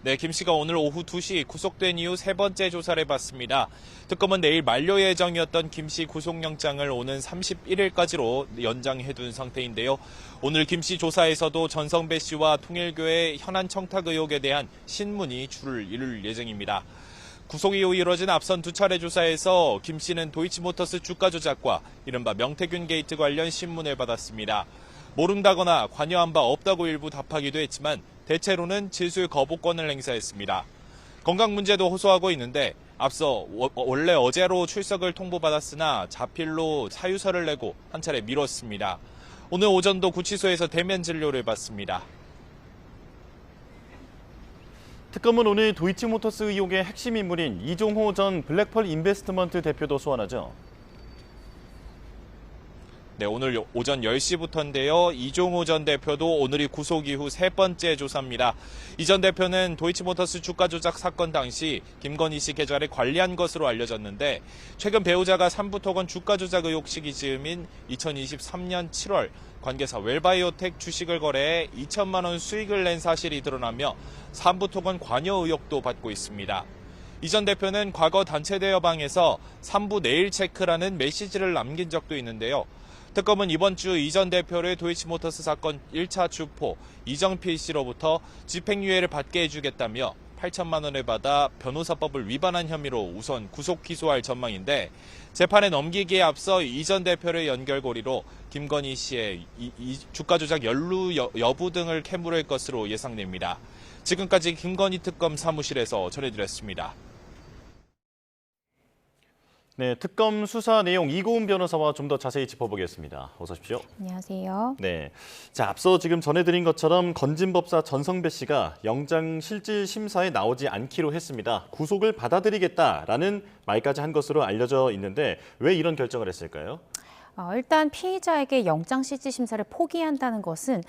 네, 김 씨가 오늘 오후 2시 구속된 이후 세 번째 조사를 받습니다. 특검은 내일 만료 예정이었던 김 씨 구속영장을 오는 31일까지로 연장해둔 상태인데요. 오늘 김 씨 조사에서도 전성배 씨와 통일교의 현안 청탁 의혹에 대한 신문이 줄을 이룰 예정입니다. 구속 이후 이뤄진 앞선 두 차례 조사에서 김 씨는 도이치모터스 주가 조작과 이른바 명태균 게이트 관련 신문을 받았습니다. 모른다거나 관여한 바 없다고 일부 답하기도 했지만 대체로는 질술 거부권을 행사했습니다. 건강 문제도 호소하고 있는데 앞서 원래 어제로 출석을 통보받았으나 자필로 사유서를 내고 한 차례 미뤘습니다. 오늘 오전도 구치소에서 대면 진료를 받습니다. 특검은 오늘 도이치모터스 의혹의 핵심 인물인 이종호 전 블랙펄 인베스트먼트 대표도 소환하죠. 네, 오늘 오전 10시부터인데요. 이종호 전 대표도 오늘이 구속 이후 세 번째 조사입니다. 이 전 대표는 도이치모터스 주가 조작 사건 당시 김건희 씨 계좌를 관리한 것으로 알려졌는데 최근 배우자가 삼부토건 주가 조작 의혹 시기 즈음인 2023년 7월 관계사 웰바이오텍 주식을 거래해 2천만 원 수익을 낸 사실이 드러나며 삼부토건 관여 의혹도 받고 있습니다. 이 전 대표는 과거 단체 대여방에서 3부 내일 체크라는 메시지를 남긴 적도 있는데요. 특검은 이번 주 이 전 대표를 도이치모터스 사건 1차 주포 이정필 씨로부터 집행유예를 받게 해주겠다며 8천만 원을 받아 변호사법을 위반한 혐의로 우선 구속 기소할 전망인데 재판에 넘기기에 앞서 이 전 대표를 연결고리로 김건희 씨의 이 주가 조작 연루 여부 등을 캐물을 것으로 예상됩니다. 지금까지 김건희 특검 사무실에서 전해드렸습니다. 네, 특검 수사 내용 이고은 변호사와 좀 더 자세히 짚어보겠습니다. 어서 오십시오. 안녕하세요. 네, 자 앞서 지금 전해드린 것처럼 건진법사 전성배 씨가 영장 실질 심사에 나오지 않기로 했습니다. 구속을 받아들이겠다라는 말까지 한 것으로 알려져 있는데 왜 이런 결정을 했을까요? 일단 피의자에게 영장 실질 심사를 포기한다는 것은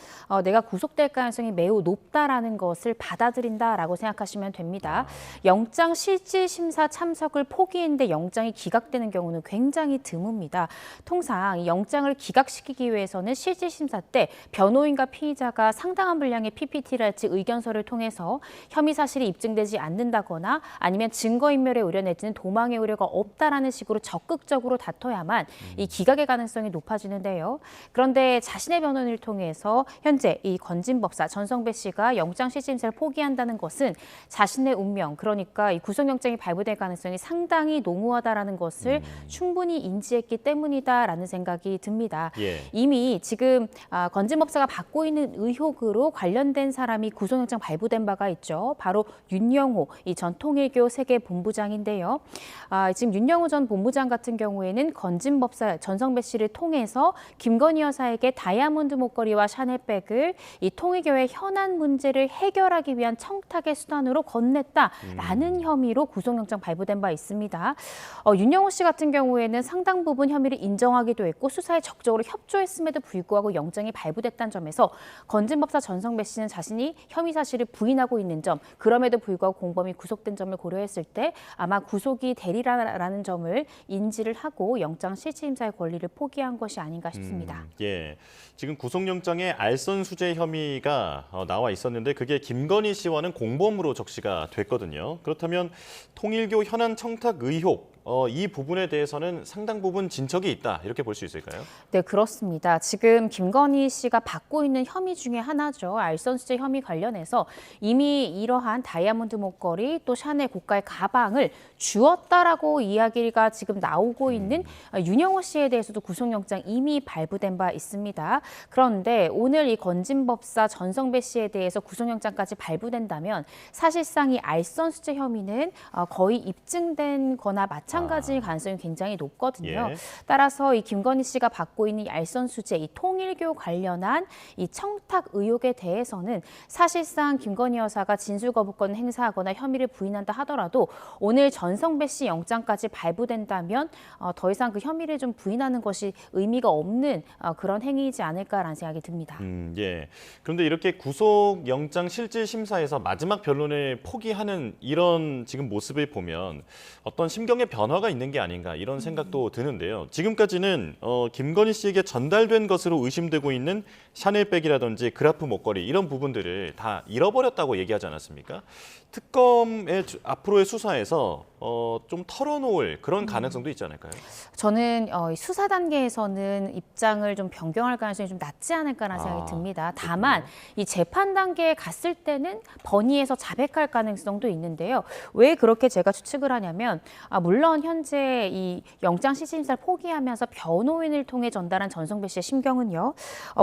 내가 구속될 가능성이 매우 높다라는 것을 받아들인다라고 생각하시면 됩니다. 영장 실질 심사 참석을 포기했는데 영장이 기각되는 경우는 굉장히 드뭅니다. 통상 이 영장을 기각시키기 위해서는 실질 심사 때 변호인과 피의자가 상당한 분량의 PPT랄지 의견서를 통해서 혐의 사실이 입증되지 않는다거나 아니면 증거인멸의 우려 내지는 도망의 우려가 없다라는 식으로 적극적으로 다퉈야만 이 기각의 가능성이 높아지는데요. 그런데 자신의 변호인을 통해서 현재 이 건진법사 전성배 씨가 영장 실질 심사를 포기한다는 것은 자신의 운명, 그러니까 이 구속영장이 발부될 가능성이 상당히 농후하다라는 것을 충분히 인지했기 때문이다라는 생각이 듭니다. 예. 이미 지금 건진법사가 받고 있는 의혹으로 관련된 사람이 구속영장 발부된 바가 있죠. 바로 윤영호 이 전 통일교 세계본부장인데요. 지금 윤영호 전 본부장 같은 경우에는 건진법사 전성배 씨를 통해서 김건희 여사에게 다이아몬드 목걸이와 샤넬백을 이 통일교의 현안 문제를 해결하기 위한 청탁의 수단으로 건넸다라는 혐의로 구속영장 발부된 바 있습니다. 윤영호 씨 같은 경우에는 상당 부분 혐의를 인정하기도 했고 수사에 적극적으로 협조했음에도 불구하고 영장이 발부됐다는 점에서 건진법사 전성배 씨는 자신이 혐의 사실을 부인하고 있는 점, 그럼에도 불구하고 공범이 구속된 점을 고려했을 때 아마 구속이 되리라는 점을 인지를 하고 영장 실질 심사의 권리를 포기한 것이 아닌가 싶습니다. 예, 지금 구속영장에 알선 수재 혐의가 나와 있었는데 그게 김건희 씨와는 공범으로 적시가 됐거든요. 그렇다면 통일교 현안 청탁 의혹 이 부분에 대해서는 상당 부분 진척이 있다 이렇게 볼 수 있을까요? 네, 그렇습니다. 지금 김건희 씨가 받고 있는 혐의 중에 하나죠. 알선수재 혐의 관련해서 이미 이러한 다이아몬드 목걸이 또 샤넬 고가의 가방을 주었다라고 이야기가 지금 나오고 있는 윤영호 씨에 대해서도 구속영장 이미 발부된 바 있습니다. 그런데 오늘 이 건진법사 전성배 씨에 대해서 구속영장까지 발부된다면 사실상 이 알선수재 혐의는 거의 입증된 거나 마찬가지일 가능성이 굉장히 높거든요. 예. 따라서 이 김건희 씨가 받고 있는 이 알선수재, 이 통일교 관련한 이 청탁 의혹에 대해서는 사실상 김건희 여사가 진술거부권 행사하거나 혐의를 부인한다 하더라도 오늘 전성배 씨 영장까지 발부된다면 더 이상 그 혐의를 좀 부인하는 것이 의미가 없는 그런 행위이지 않을까라는 생각이 듭니다. 예. 그런데 이렇게 구속영장 실질심사에서 마지막 변론을 포기하는 이런 지금 모습을 보면 어떤 심경의 변화가 있는 게 아닌가 이런 생각도 드는데요. 지금까지는 김건희 씨에게 전달된 것으로 의심되고 있는 샤넬백이라든지 그라프 목걸이 이런 부분들을 다 잃어버렸다고 얘기하지 않았습니까? 특검의 앞으로의 수사에서 좀 털어놓을 그런 가능성도 있지 않을까요? 저는 수사 단계에서는 입장을 좀 변경할 가능성이 좀 낮지 않을까라는 생각이 듭니다. 다만 이 재판 단계에 갔을 때는 번의에서 자백할 가능성도 있는데요. 왜 그렇게 제가 추측을 하냐면 물론 현재 이 영장 실질심사를 포기하면서 변호인을 통해 전달한 전성배 씨의 심경은요.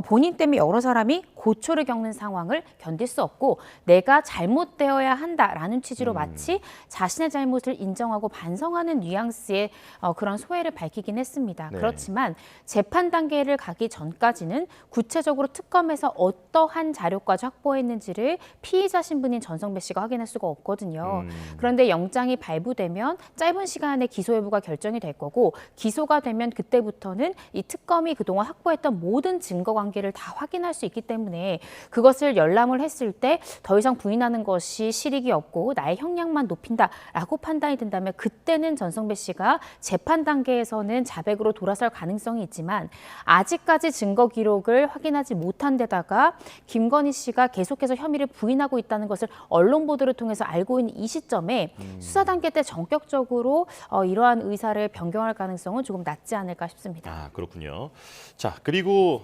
본인 때문에 여러 사람이 고초를 겪는 상황을 견딜 수 없고 내가 잘못되어야 한다라는 취지로 마치 자신의 잘못을 인정하고 반성하는 뉘앙스의 그런 소회를 밝히긴 했습니다. 네. 그렇지만 재판 단계를 가기 전까지는 구체적으로 특검에서 어떠한 자료까지 확보했는지를 피의자 신분인 전성배 씨가 확인할 수가 없거든요. 그런데 영장이 발부되면 짧은 시간에 기소 여부가 결정이 될 거고 기소가 되면 그때부터는 이 특검이 그동안 확보했던 모든 증거 관계를 다 확인할 수 있기 때문에 그것을 열람을 했을 때 더 이상 부인하는 것이 실익이 없고 나의 형량만 높인다라고 판단이 된다면 그때는 전성배 씨가 재판 단계에서는 자백으로 돌아설 가능성이 있지만 아직까지 증거 기록을 확인하지 못한 데다가 김건희 씨가 계속해서 혐의를 부인하고 있다는 것을 언론 보도를 통해서 알고 있는 이 시점에 수사 단계 때 전격적으로 이러한 의사를 변경할 가능성은 조금 낮지 않을까 싶습니다. 그렇군요. 자, 그리고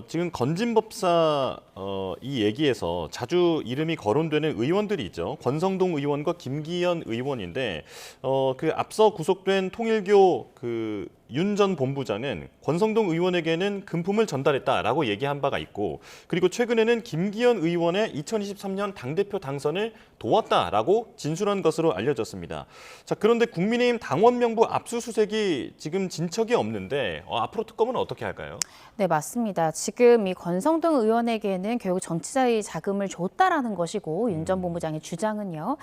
지금 건진법사 이 얘기에서 자주 이름이 거론되는 의원들이 있죠. 권성동 의원과 김기현 의원인데 그 앞서 구속된 통일교 윤 전 본부장은 권성동 의원에게는 금품을 전달했다라고 얘기한 바가 있고 그리고 최근에는 김기현 의원의 2023년 당대표 당선을 도왔다라고 진술한 것으로 알려졌습니다. 자, 그런데 국민의힘 당원 명부 압수수색이 지금 진척이 없는데 앞으로 특검은 어떻게 할까요? 네, 맞습니다. 지금 이 권성동 의원에게는 결국 정치자의 자금을 줬다라는 것이고 윤 전 본부장의 주장은요.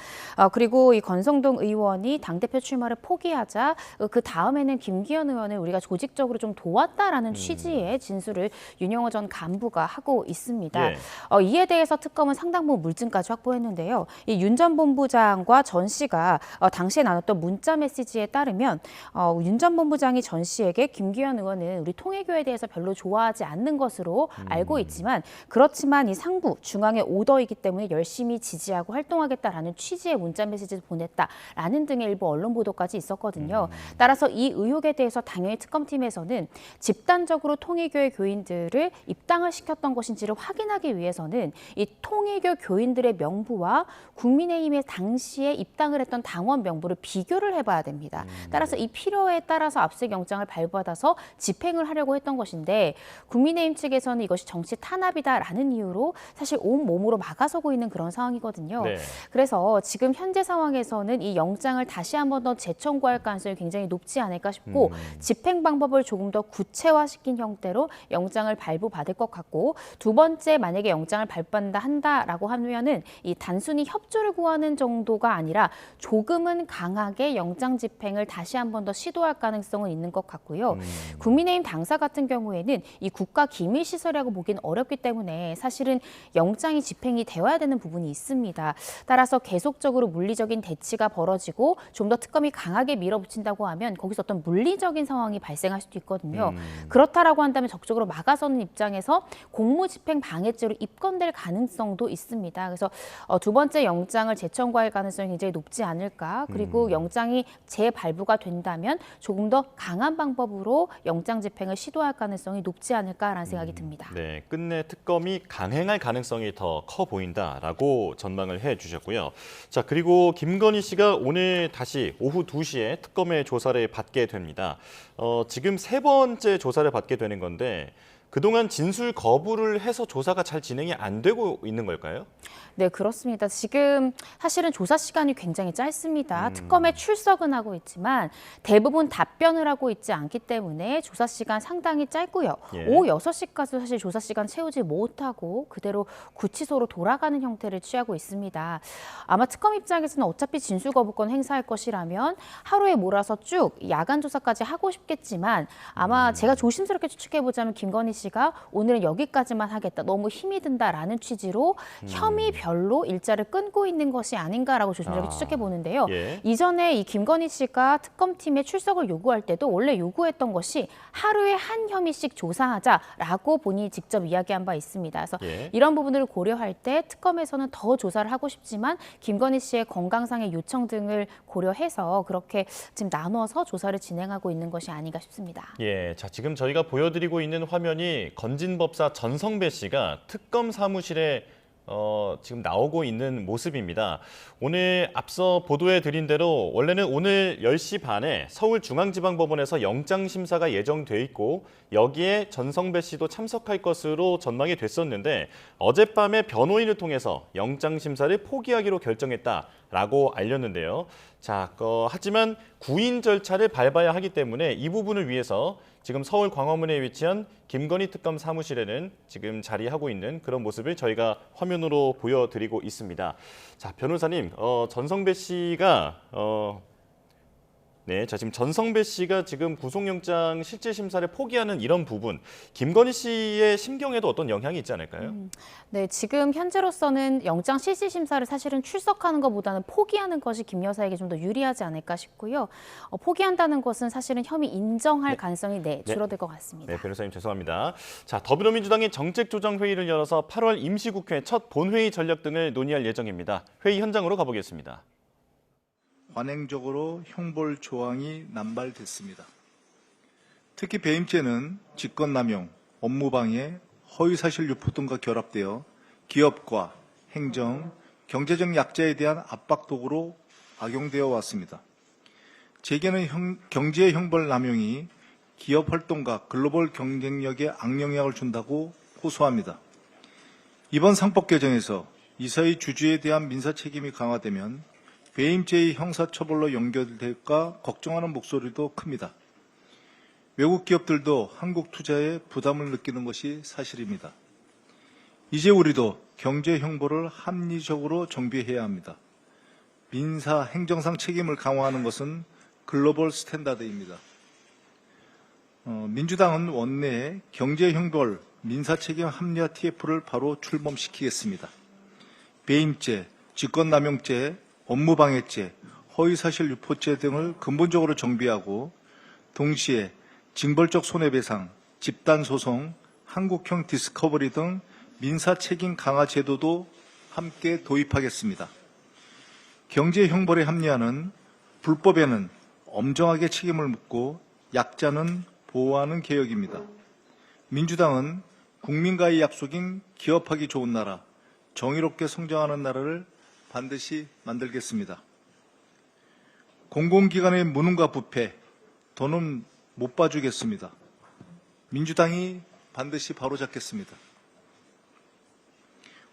그리고 이 권성동 의원이 당대표 출마를 포기하자 그 다음에는 김기현 의원을 우리가 조직적으로 좀 도왔다라는 취지의 진술을 윤영호 전 간부가 하고 있습니다. 예. 이에 대해서 특검은 상당 부분 물증까지 확보했는데요. 이 윤 전 본부장과 전 씨가 당시에 나눴던 문자 메시지에 따르면 윤 전 본부장이 전 씨에게 김기현 의원은 우리 통일교에 대해서 별로 좋아하지 않는 것으로 알고 있지만 그렇지만 이 상부 중앙의 오더이기 때문에 열심히 지지하고 활동하겠다라는 취지의 문자 메시지를 보냈다라는 등의 일부 언론 보도까지 있었거든요. 따라서 이 의혹에 대해서 당연히 특검팀에서는 집단적으로 통일교의 교인들을 입당을 시켰던 것인지를 확인하기 위해서는 이 통일교 교인들의 명부와 국민의힘의 당시에 입당을 했던 당원 명부를 비교를 해봐야 됩니다. 따라서 이 필요에 따라서 압수수색 영장을 발부받아서 집행을 하려고 했던 것인데 국민의힘 측에서는 이것이 정치 탄압이다라는 이유로 사실 온몸으로 막아서고 있는 그런 상황이거든요. 네. 그래서 지금 현재 상황에서는 이 영장을 다시 한 번 더 재청구할 가능성이 굉장히 높지 않을까 싶고 집행 방법을 조금 더 구체화시킨 형태로 영장을 발부받을 것 같고 두 번째 만약에 영장을 발부받는다 한다라고 하면은 이 단순히 협조를 구하는 정도가 아니라 조금은 강하게 영장 집행을 다시 한 번 더 시도할 가능성은 있는 것 같고요. 국민의힘 당사 같은 경우에는 이 국가 기밀 시설이라고 보기는 어렵기 때문에 사실은 영장이 집행이 되어야 되는 부분이 있습니다. 따라서 계속적으로 물리적인 대치가 벌어지고 좀 더 특검이 강하게 밀어붙인다고 하면 거기서 어떤 물리적인 부정적인 상황이 발생할 수도 있거든요. 그렇다라고 한다면 적극적으로 막아서는 입장에서 공무집행 방해죄로 입건될 가능성도 있습니다. 그래서 두 번째 영장을 재청구할 가능성이 굉장히 높지 않을까. 그리고 영장이 재발부가 된다면 조금 더 강한 방법으로 영장 집행을 시도할 가능성이 높지 않을까라는 생각이 듭니다. 네, 끝내 특검이 강행할 가능성이 더 커 보인다라고 전망을 해주셨고요. 자, 그리고 김건희 씨가 오늘 다시 오후 2시에 특검의 조사를 받게 됩니다. 지금 3번째 조사를 받게 되는 건데 그동안 진술 거부를 해서 조사가 잘 진행이 안 되고 있는 걸까요? 네, 그렇습니다. 지금 사실은 조사 시간이 굉장히 짧습니다. 특검에 출석은 하고 있지만 대부분 답변을 하고 있지 않기 때문에 조사 시간 상당히 짧고요. 예. 오후 6시까지 사실 조사 시간 채우지 못하고 그대로 구치소로 돌아가는 형태를 취하고 있습니다. 아마 특검 입장에서는 어차피 진술 거부권 행사할 것이라면 하루에 몰아서 쭉 야간 조사까지 하고 싶겠지만 아마 제가 조심스럽게 추측해보자면 김건희 씨가 오늘은 여기까지만 하겠다. 너무 힘이 든다라는 취지로 혐의별로 일자를 끊고 있는 것이 아닌가라고 조심스럽게 추측해 보는데요. 예. 이전에 이 김건희 씨가 특검팀에 출석을 요구할 때도 원래 요구했던 것이 하루에 한 혐의씩 조사하자라고 본인이 직접 이야기한 바 있습니다. 그래서 예. 이런 부분을 고려할 때 특검에서는 더 조사를 하고 싶지만 김건희 씨의 건강상의 요청 등을 고려해서 그렇게 지금 나눠서 조사를 진행하고 있는 것이 아닌가 싶습니다. 예, 자 지금 저희가 보여드리고 있는 화면이 건진법사 전성배 씨가 특검 사무실에 지금 나오고 있는 모습입니다. 오늘 앞서 보도해드린 대로 원래는 오늘 10시 반에 서울중앙지방법원에서 영장심사가 예정돼 있고 여기에 전성배 씨도 참석할 것으로 전망이 됐었는데 어젯밤에 변호인을 통해서 영장심사를 포기하기로 결정했다라고 알렸는데요. 자, 하지만 구인 절차를 밟아야 하기 때문에 이 부분을 위해서 지금 서울 광화문에 위치한 김건희 특검 사무실에는 지금 자리하고 있는 그런 모습을 저희가 화면으로 보여드리고 있습니다. 자, 변호사님, 전성배 씨가 네, 자 지금 전성배 씨가 지금 구속영장 실질 심사를 포기하는 이런 부분, 김건희 씨의 심경에도 어떤 영향이 있지 않을까요? 네, 지금 현재로서는 영장 실질 심사를 사실은 출석하는 것보다는 포기하는 것이 김 여사에게 좀 더 유리하지 않을까 싶고요. 포기한다는 것은 사실은 혐의 인정할 가능성이 줄어들 것 같습니다. 네, 변호사님 죄송합니다. 자, 더불어민주당이 정책조정회의를 열어서 8월 임시국회 첫 본회의 전략 등을 논의할 예정입니다. 회의 현장으로 가보겠습니다. 관행적으로 형벌 조항이 남발됐습니다. 특히 배임죄는 직권남용, 업무방해, 허위사실 유포 등과 결합되어 기업과 행정, 경제적 약자에 대한 압박 도구로 악용되어 왔습니다. 재계는 경제 형벌 남용이 기업 활동과 글로벌 경쟁력에 악영향을 준다고 호소합니다. 이번 상법 개정에서 이사의 주주에 대한 민사 책임이 강화되면 배임죄의 형사처벌로 연결될까 걱정하는 목소리도 큽니다. 외국 기업들도 한국 투자에 부담을 느끼는 것이 사실입니다. 이제 우리도 경제 형벌을 합리적으로 정비해야 합니다. 민사 행정상 책임을 강화하는 것은 글로벌 스탠다드입니다. 민주당은 원내에 경제 형벌 민사 책임 합리화 TF를 바로 출범시키겠습니다. 배임죄, 직권남용죄, 업무방해죄, 허위사실 유포죄 등을 근본적으로 정비하고 동시에 징벌적 손해배상, 집단소송, 한국형 디스커버리 등 민사책임 강화 제도도 함께 도입하겠습니다. 경제형벌의 합리화는 불법에는 엄정하게 책임을 묻고 약자는 보호하는 개혁입니다. 민주당은 국민과의 약속인 기업하기 좋은 나라, 정의롭게 성장하는 나라를 반드시 만들겠습니다. 공공기관의 무능과 부패, 더는 못 봐주겠습니다. 민주당이 반드시 바로잡겠습니다.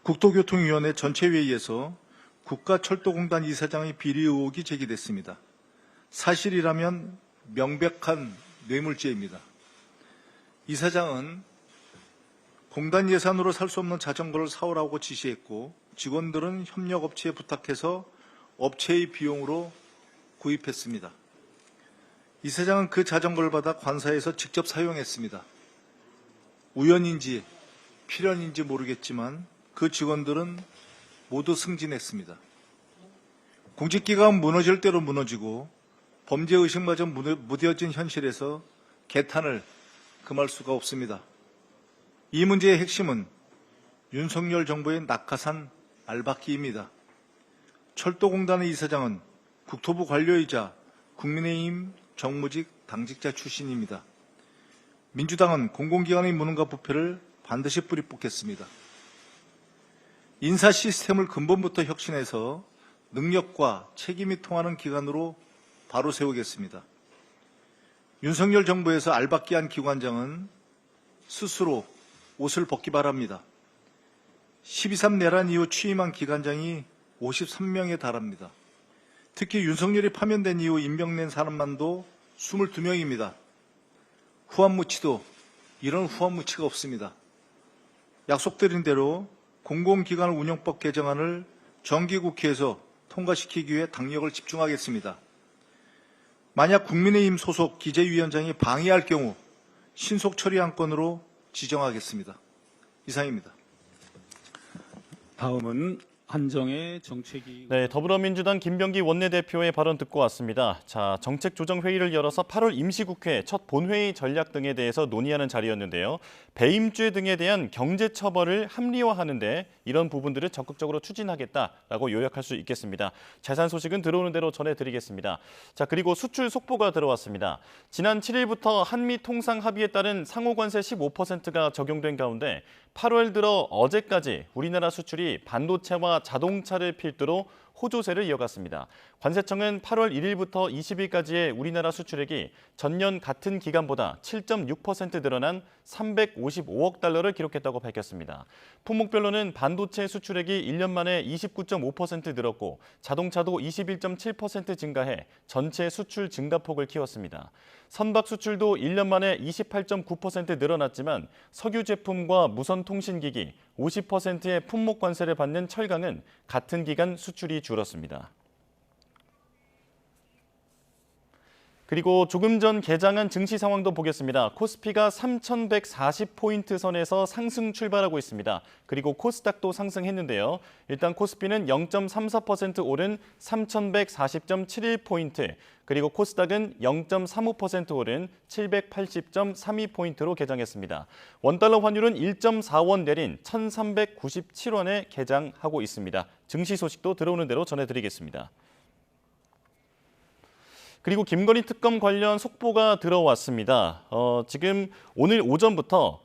국토교통위원회 전체회의에서 국가철도공단 이사장의 비리 의혹이 제기됐습니다. 사실이라면 명백한 뇌물죄입니다. 이사장은 공단 예산으로 살 수 없는 자전거를 사오라고 지시했고 직원들은 협력업체에 부탁해서 업체의 비용으로 구입했습니다. 이사장은 그 자전거를 받아 관사에서 직접 사용했습니다. 우연인지 필연인지 모르겠지만 그 직원들은 모두 승진했습니다. 공직기관 무너질 대로 무너지고 범죄 의식마저 무뎌진 현실에서 개탄을 금할 수가 없습니다. 이 문제의 핵심은 윤석열 정부의 낙하산 알박기입니다. 철도공단의 이사장은 국토부 관료이자 국민의힘 정무직 당직자 출신입니다. 민주당은 공공기관의 무능과 부패를 반드시 뿌리 뽑겠습니다. 인사 시스템을 근본부터 혁신해서 능력과 책임이 통하는 기관으로 바로 세우겠습니다. 윤석열 정부에서 알박기한 기관장은 스스로 옷을 벗기 바랍니다. 12.3 내란 이후 취임한 기관장이 53명에 달합니다. 특히 윤석열이 파면된 이후 임명된 사람만도 22명입니다. 후한무치도 이런 후한무치가 없습니다. 약속드린 대로 공공기관 운영법 개정안을 정기국회에서 통과시키기 위해 당력을 집중하겠습니다. 만약 국민의힘 소속 기재위원장이 방해할 경우 신속 처리 안건으로 지정하겠습니다. 이상입니다. 다음은 한정혜 정책위. 네, 더불어민주당 김병기 원내대표의 발언 듣고 왔습니다. 자, 정책조정회의를 열어서 8월 임시국회 첫 본회의 전략 등에 대해서 논의하는 자리였는데요. 배임죄 등에 대한 경제처벌을 합리화하는데 이런 부분들을 적극적으로 추진하겠다라고 요약할 수 있겠습니다. 자세한 소식은 들어오는 대로 전해드리겠습니다. 자, 그리고 수출 속보가 들어왔습니다. 지난 7일부터 한미 통상 합의에 따른 상호관세 15%가 적용된 가운데 8월 들어 어제까지 우리나라 수출이 반도체와 자동차를 필두로 호조세를 이어갔습니다. 관세청은 8월 1일부터 20일까지의 우리나라 수출액이 전년 같은 기간보다 7.6% 늘어난 355억 달러를 기록했다고 밝혔습니다. 품목별로는 반도체 수출액이 1년 만에 29.5% 늘었고 자동차도 21.7% 증가해 전체 수출 증가폭을 키웠습니다. 선박 수출도 1년 만에 28.9% 늘어났지만 석유 제품과 무선 통신기기 50%의 품목 관세를 받는 철강은 같은 기간 수출이 줄었습니다. 그리고 조금 전 개장한 증시 상황도 보겠습니다. 코스피가 3,140포인트 선에서 상승 출발하고 있습니다. 그리고 코스닥도 상승했는데요. 일단 코스피는 0.34% 오른 3,140.71포인트, 그리고 코스닥은 0.35% 오른 780.32포인트로 개장했습니다. 원달러 환율은 1.4원 내린 1,397원에 개장하고 있습니다. 증시 소식도 들어오는 대로 전해드리겠습니다. 그리고 김건희 특검 관련 속보가 들어왔습니다. 지금 오늘 오전부터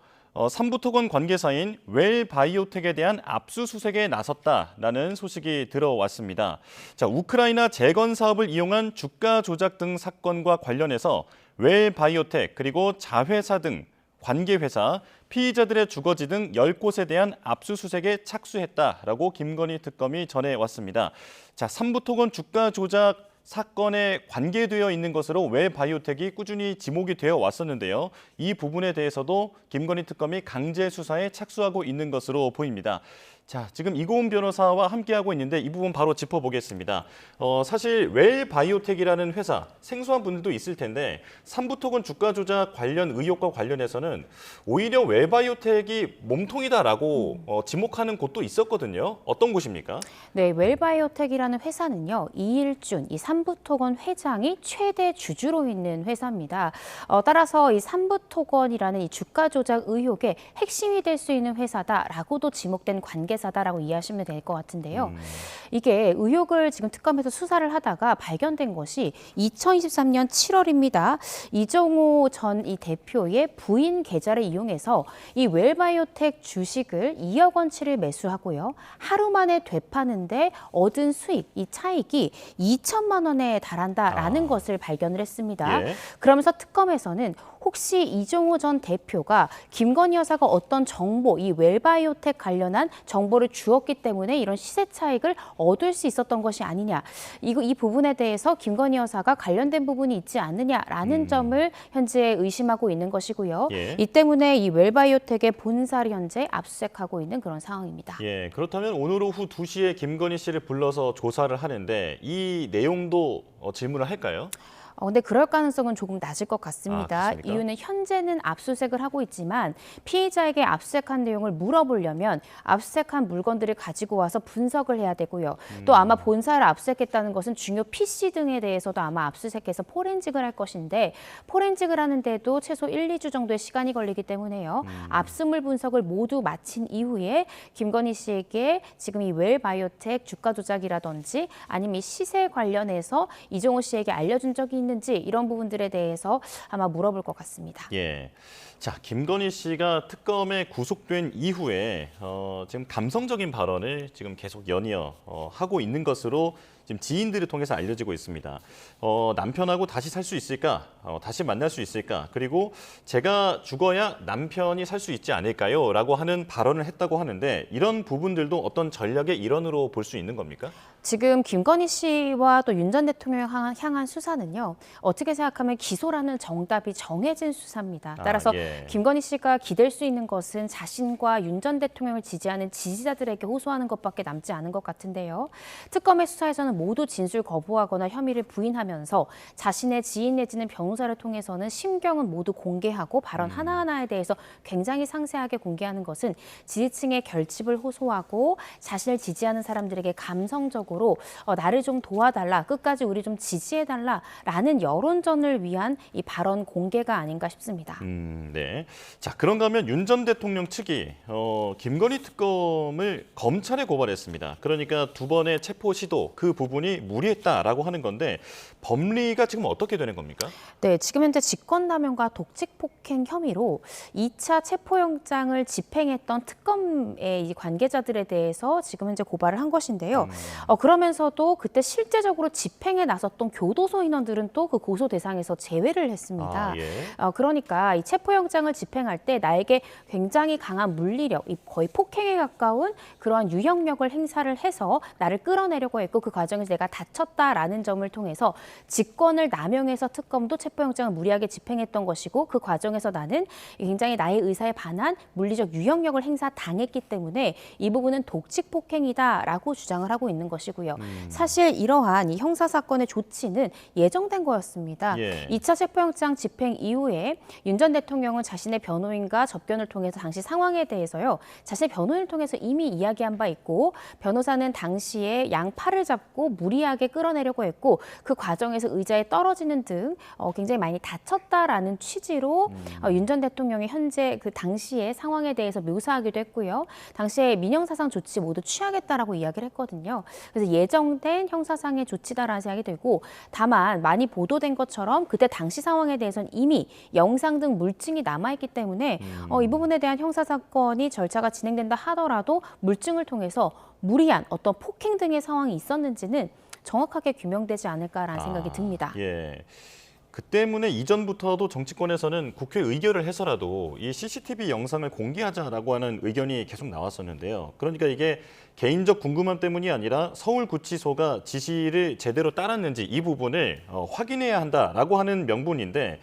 삼부토건 관계사인 웰바이오텍에 대한 압수수색에 나섰다라는 소식이 들어왔습니다. 자, 우크라이나 재건 사업을 이용한 주가 조작 등 사건과 관련해서 웰바이오텍 그리고 자회사 등 관계회사, 피의자들의 주거지 등 10곳에 대한 압수수색에 착수했다라고 김건희 특검이 전해왔습니다. 자, 삼부토건 주가 조작 사건에 관계되어 있는 것으로 웰바이오텍이 꾸준히 지목이 되어 왔었는데요. 이 부분에 대해서도 김건희 특검이 강제 수사에 착수하고 있는 것으로 보입니다. 자, 지금 이고은 변호사와 함께하고 있는데 이 부분 바로 짚어보겠습니다. 사실 웰바이오텍이라는 회사, 생소한 분들도 있을 텐데 삼부토건 주가 조작 관련 의혹과 관련해서는 오히려 웰바이오텍이 몸통이다라고 지목하는 곳도 있었거든요. 어떤 곳입니까? 네, 웰바이오텍이라는 회사는요, 이일준, 이 삼부토건 회장이 최대 주주로 있는 회사입니다. 따라서 이 삼부토건이라는 이 주가 조작 의혹의 핵심이 될 수 있는 회사다라고도 지목된 관계사다라고 이해하시면 될 것 같은데요. 이게 의혹을 지금 특검에서 수사를 하다가 발견된 것이 2023년 7월입니다. 이정호 전 이 대표의 부인 계좌를 이용해서 이 웰바이오텍 주식을 2억 원치를 매수하고요. 하루 만에 되파는데 얻은 수익, 이 차익이 2천만 원에 달한다라는 것을 발견을 했습니다. 예. 그러면서 특검에서는 혹시 이종호 전 대표가 김건희 여사가 어떤 정보, 이 웰바이오텍 관련한 정보를 주었기 때문에 이런 시세 차익을 얻을 수 있었던 것이 아니냐. 이 부분에 대해서 김건희 여사가 관련된 부분이 있지 않느냐라는 점을 현재 의심하고 있는 것이고요. 예. 이 때문에 이 웰바이오텍의 본사를 현재 압수수색하고 있는 그런 상황입니다. 예, 그렇다면 오늘 오후 2시에 김건희 씨를 불러서 조사를 하는데 이 내용도 질문을 할까요? 근데 그럴 가능성은 조금 낮을 것 같습니다. 그렇습니까? 이유는 현재는 압수수색을 하고 있지만 피의자에게 압수수색한 내용을 물어보려면 압수수색한 물건들을 가지고 와서 분석을 해야 되고요. 또 아마 본사를 압수수색했다는 것은 중요 PC 등에 대해서도 아마 압수수색해서 포렌식을 할 것인데 포렌식을 하는데도 최소 1, 2주 정도의 시간이 걸리기 때문에요. 압수물 분석을 모두 마친 이후에 김건희 씨에게 지금 이 웰바이오텍 주가 조작이라든지 아니면 이 시세 관련해서 이종호 씨에게 알려준 적이 있는지 이런 부분들에 대해서 아마 물어볼 것 같습니다. 예. 자, 김건희 씨가 특검에 구속된 이후에 지금 감성적인 발언을 지금 계속 연이어 하고 있는 것으로 지금 지인들을 통해서 알려지고 있습니다. 남편하고 다시 살 수 있을까? 다시 만날 수 있을까? 그리고 제가 죽어야 남편이 살 수 있지 않을까요? 라고 하는 발언을 했다고 하는데 이런 부분들도 어떤 전략의 일환으로 볼 수 있는 겁니까? 지금 김건희 씨와 또 윤 전 대통령 향한 수사는요. 어떻게 생각하면 기소라는 정답이 정해진 수사입니다. 따라서 김건희 씨가 기댈 수 있는 것은 자신과 윤 전 대통령을 지지하는 지지자들에게 호소하는 것밖에 남지 않은 것 같은데요. 특검의 수사에서는 모두 진술 거부하거나 혐의를 부인하면서 자신의 지인 내지는 변호사를 통해서는 심경은 모두 공개하고 발언 하나하나에 대해서 굉장히 상세하게 공개하는 것은 지지층의 결집을 호소하고 자신을 지지하는 사람들에게 감성적으로 나를 좀 도와달라, 끝까지 우리 좀 지지해달라라는 여론전을 위한 이 발언 공개가 아닌가 싶습니다. 네. 자, 그런가 하면 윤 전 대통령 측이 김건희 특검을 검찰에 고발했습니다. 그러니까 두 번의 체포 시도 그 부분이 무리했다라고 하는 건데 법리가 지금 어떻게 되는 겁니까? 네, 지금 현재 직권남용과 독직폭행 혐의로 2차 체포영장을 집행했던 특검의 이 관계자들에 대해서 지금 현재 고발을 한 것인데요. 그러면서도 그때 실제적으로 집행에 나섰던 교도소 인원들은 또 그 고소 대상에서 제외를 했습니다. 그러니까 이 체포영장을 집행할 때 나에게 굉장히 강한 물리력, 거의 폭행에 가까운 그러한 유형력을 행사를 해서 나를 끌어내려고 했고 그 과정에서 내가 다쳤다라는 점을 통해서 직권을 남용해서 특검도 체포영장을 무리하게 집행했던 것이고 그 과정에서 나는 굉장히 나의 의사에 반한 물리적 유형력을 행사당했기 때문에 이 부분은 독직폭행이다라고 주장을 하고 있는 것이고요. 사실 이러한 이 형사사건의 조치는 예정된 거였습니다. 2차 체포영장 집행 이후에 윤 전 대통령은 자신의 변호인과 접견을 통해서 당시 상황에 대해서요. 자신의 변호인을 통해서 이미 이야기한 바 있고 변호사는 당시에 양팔을 잡고 무리하게 끌어내려고 했고 그 과정에서 의자에 떨어지는 등 굉장히 많이 다쳤다라는 취지로 윤 전 대통령이 현재 그 당시의 상황에 대해서 묘사하기도 했고요. 당시에 민형사상 조치 모두 취하겠다라고 이야기를 했거든요. 그래서 예정된 형사상의 조치다라는 생각이 들고 다만 많이 보도된 것처럼 그때 당시 상황에 대해서는 이미 영상 등 물증이 남아있기 때문에 이 부분에 대한 형사사건이 절차가 진행된다 하더라도 물증을 통해서 무리한 어떤 폭행 등의 상황이 있었는지는 정확하게 규명되지 않을까라는 생각이 듭니다. 그 때문에 이전부터도 정치권에서는 국회 의결을 해서라도 이 CCTV 영상을 공개하자라고 하는 의견이 계속 나왔었는데요. 그러니까 이게 개인적 궁금함 때문이 아니라 서울구치소가 지시를 제대로 따랐는지 이 부분을 확인해야 한다라고 하는 명분인데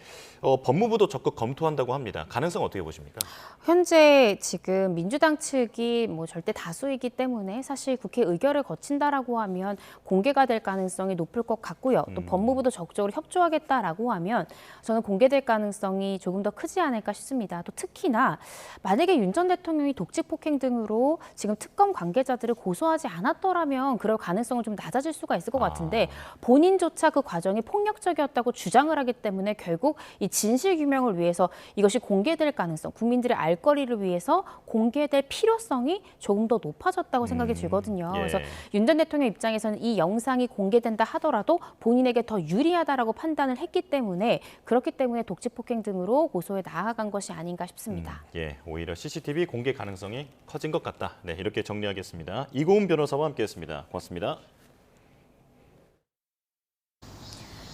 법무부도 적극 검토한다고 합니다. 가능성 어떻게 보십니까? 현재 지금 민주당 측이 뭐 절대 다수이기 때문에 사실 국회 의결을 거친다라고 하면 공개가 될 가능성이 높을 것 같고요. 또 법무부도 적극적으로 협조하겠다라고 하면 저는 공개될 가능성이 조금 더 크지 않을까 싶습니다. 또 특히나 만약에 윤 전 대통령이 독직폭행 등으로 지금 특검 관계자들을 고소하지 않았더라면 그럴 가능성은 좀 낮아질 수가 있을 것 같은데 본인조차 그 과정이 폭력적이었다고 주장을 하기 때문에 결국 이 진실 규명을 위해서 이것이 공개될 가능성, 국민들의 알 거리를 위해서 공개될 필요성이 조금 더 높아졌다고 생각이 들거든요. 그래서 윤 전 대통령 입장에서는 이 영상이 공개된다 하더라도 본인에게 더 유리하다라고 판단을 했기 때문에 그렇기 때문에 독직폭행 등으로 고소에 나아간 것이 아닌가 싶습니다. 오히려 CCTV 공개 가능성이 커진 것 같다. 네, 이렇게 정리하겠습니다. 이고은 변호사와 함께했습니다. 고맙습니다.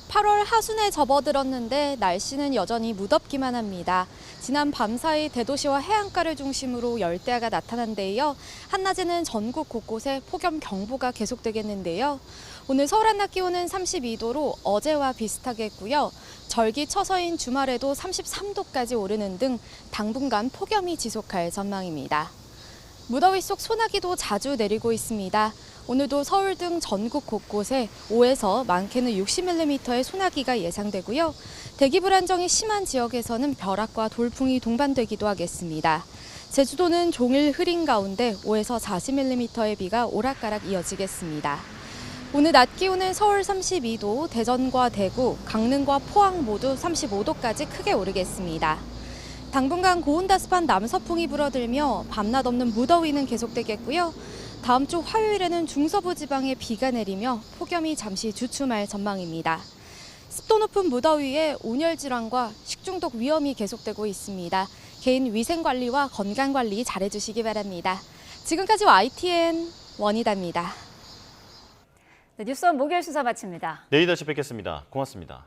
8월 하순에 접어들었는데 날씨는 여전히 무덥기만 합니다. 지난 밤사이 대도시와 해안가를 중심으로 열대야가 나타난 데 이어 한낮에는 전국 곳곳에 폭염경보가 계속되겠는데요. 오늘 서울 한낮 기온은 32도로 어제와 비슷하겠고요. 절기 처서인 주말에도 33도까지 오르는 등 당분간 폭염이 지속할 전망입니다. 무더위 속 소나기도 자주 내리고 있습니다. 오늘도 서울 등 전국 곳곳에 5에서 많게는 60mm의 소나기가 예상되고요. 대기 불안정이 심한 지역에서는 벼락과 돌풍이 동반되기도 하겠습니다. 제주도는 종일 흐린 가운데 5에서 40mm의 비가 오락가락 이어지겠습니다. 오늘 낮 기온은 서울 32도, 대전과 대구, 강릉과 포항 모두 35도까지 크게 오르겠습니다. 당분간 고온다습한 남서풍이 불어들며 밤낮 없는 무더위는 계속되겠고요. 다음 주 화요일에는 중서부 지방에 비가 내리며 폭염이 잠시 주춤할 전망입니다. 습도 높은 무더위에 온열 질환과 식중독 위험이 계속되고 있습니다. 개인 위생 관리와 건강 관리 잘해주시기 바랍니다. 지금까지 YTN 원희다입니다. 네, 뉴스원 목요일 순서 마칩니다. 내일 다시 뵙겠습니다. 고맙습니다.